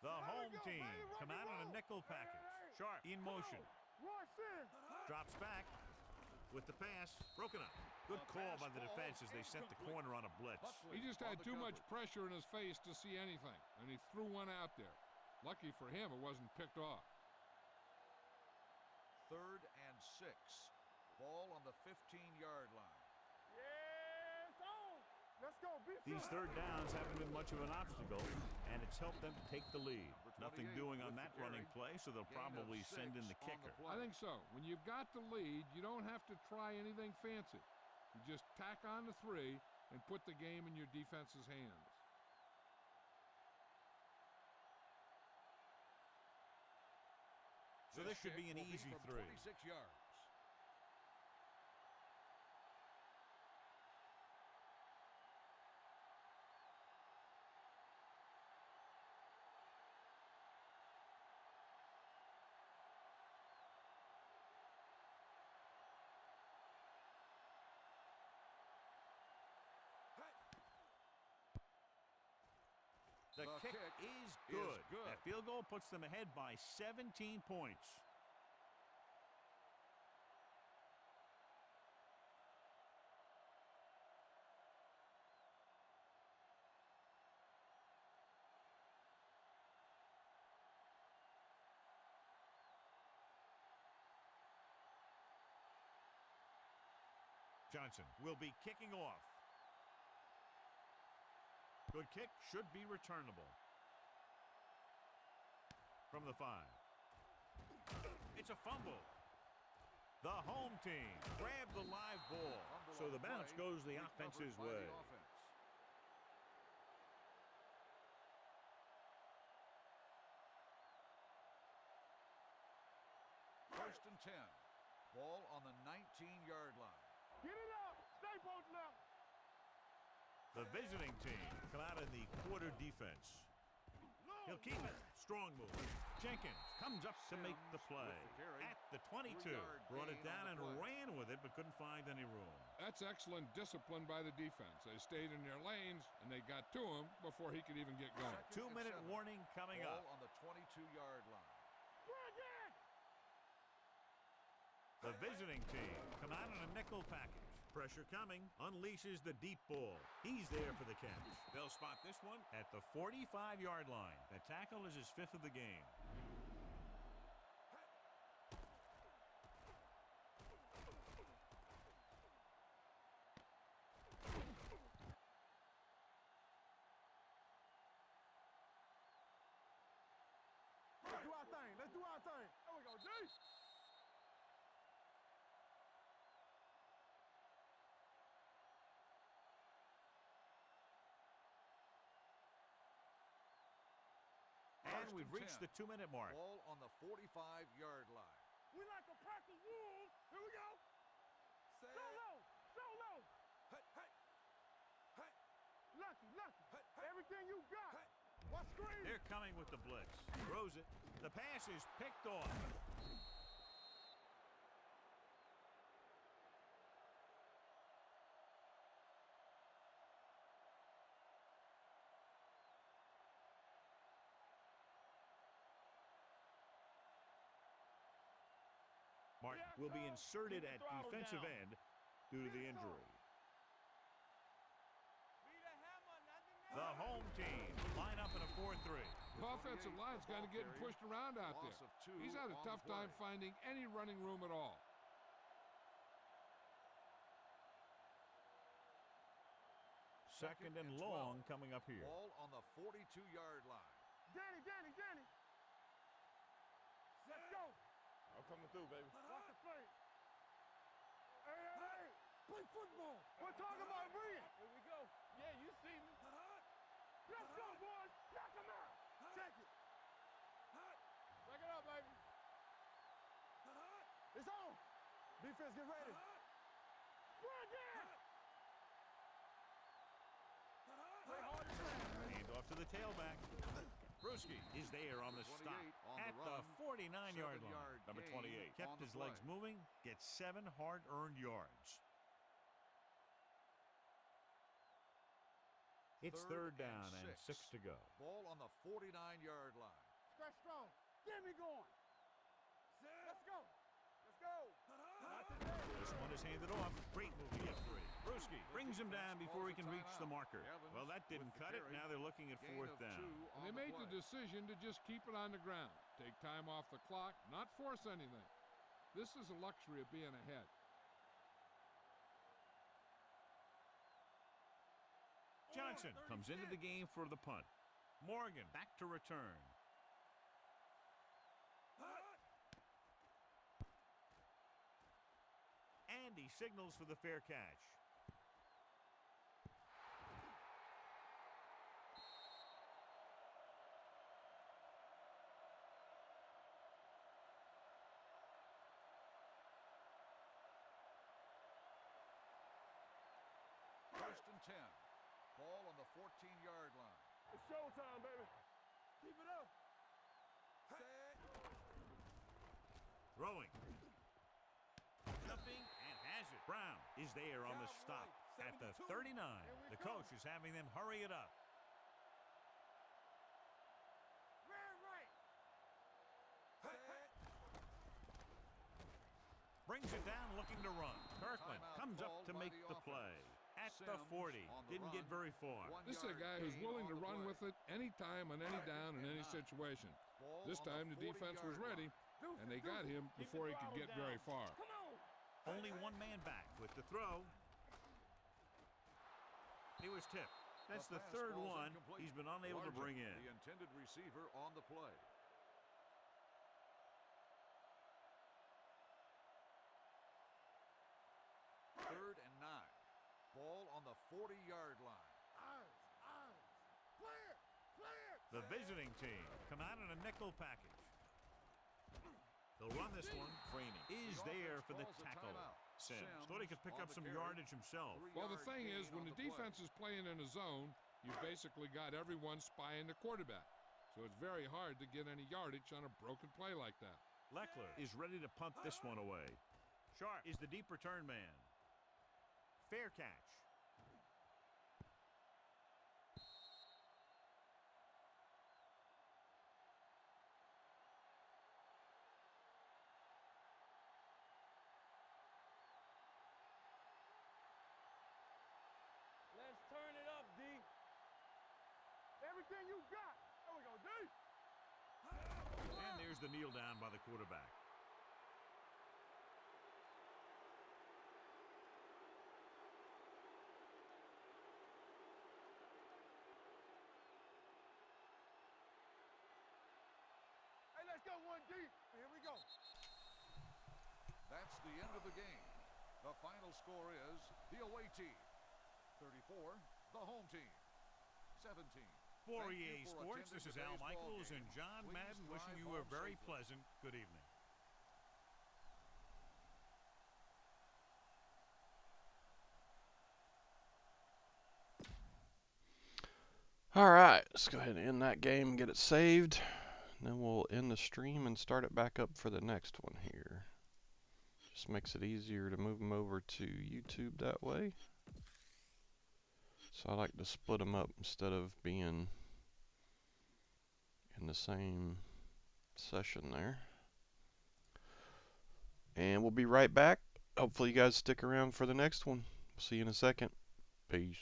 The home team come out on a nickel package. Sharp in motion. Royce in. Drops back with the pass. Broken up. Good call by the defense as they sent the corner on a blitz. He just had too much pressure in his face to see anything, and he threw one out there. Lucky for him, it wasn't picked off. 3rd and 6. Ball on the 15-yard line. Yes, on. Let's go. These third downs haven't been much of an obstacle, and it's helped them take the lead. Nothing doing on that running play, so they'll probably send in the kicker. I think so. When you've got the lead, you don't have to try anything fancy. You just tack on the 3 and put the game in your defense's hands. So this should be an easy 3. 26 yards. The kick is good. That field goal puts them ahead by 17 points. Johnson will be kicking off. Good kick, should be returnable. From the 5. It's a fumble. The home team grabbed the live ball. So the bounce goes the offense's way. 1st and 10. Ball on the 19-yard line. Get it up. Stay both left. The visiting team come out in the quarter defense. He'll keep it. Strong move. Jenkins comes up to make the play. At the 22. Brought it down and ran with it, but couldn't find any room. That's excellent discipline by the defense. They stayed in their lanes, and they got to him before he could even get going. 2-minute warning coming up. Ball on the 22-yard line. The visiting team come out in a nickel package. Pressure coming. Unleashes the deep ball. He's there for the catch. They'll spot this one at the 45-yard line. The tackle is his 5th of the game. Let's do our thing. Let's do our thing. There we go, D. And we've reached the 2-minute mark. Ball on the 45-yard line. We like a pack of wolves. Here we go. Solo. Solo. Hey, hey. Hey. Lucky. Everything you got. What screen? They're coming with the blitz. Throws it. The pass is picked off. Martin will be inserted at defensive end due to the injury. The home team line up in a 4-3. The offensive line's kind of getting pushed around out there. He's had a tough time finding any running room at all. Second and long coming up here. Ball on the 42-yard line. Danny. Let's go. I'm coming through, baby. Watch the play. Hey. Play football. We're talking about Brian. Here we go. Yeah, you see me. Let's go, boys. Knock him out. Check it. Check it out, baby. It's on. Defense, get ready. Play hard and fast. Hand off to the tailback. Bruschi is there on the stop at the 49-yard line. Number 28 kept his legs moving, gets 7 hard-earned yards. It's third down and 6 to go. Ball on the 49-yard line. Stretch strong. Get me going. Let's go. This one is handed off. Great move to get free. Brewski brings him down before he can reach the marker. Well, that didn't cut it. Now they're looking at fourth down. And they made the decision to just keep it on the ground. Take time off the clock, not force anything. This is a luxury of being ahead. Johnson comes into the game for the punt. Morgan back to return. And he signals for the fair catch. First and 10. Ball on the 14-yard line. It's showtime, baby. Keep it up. Set. Throwing. Jumping and has it. Brown is there on the stop at the 39. The coach is having them hurry it up. Right. Brings it down looking to run. Kirkland Timeout comes up called to by make the the play. At the Sims 40. on the Didn't get run. very far. 1 This is a yard guy who's gain willing on to the run play. with it anytime, on any down, in any situation. Ball This on time the defense was 40-yard ready, line. and they got him before he could get very far. Come on. Only one man back with the throw. He was tipped. That's the pass third ball's one incomplete. he's been unable to Largent, bring in. The intended receiver on the play. Third and 9. Ball on the 40-yard line. Eyes. Clear. The visiting team come out in a nickel package. They'll run this one. Freeney is there for the calls a tackle. timeout. Sims thought he could pick on up the some carry. yardage himself. 3 Well, the yard thing is, gain when on the play. defense is playing in a zone, you basically got everyone spying the quarterback. So it's very hard to get any yardage on a broken play like that. Leckler is ready to punt this one away. Sharp is the deep return man. Fair catch. Let's turn it up, D. Everything you got. There we go, D. And there's the kneel down by the quarterback. Hey, let's go, 1D. Here we go. That's the end of the game. The final score is the away team 34, the home team 17. For Thank you EA for Sports, this attending is Al today's ball Michaels game. and John Please Madden wishing drive you a home very safely. pleasant good evening. All right, let's go ahead and end that game and get it saved. And then we'll end the stream and start it back up for the next one here. Just makes it easier to move them over to YouTube that way. So I like to split them up instead of being in the same session there. And we'll be right back. Hopefully you guys stick around for the next one. See you in a second. Peace.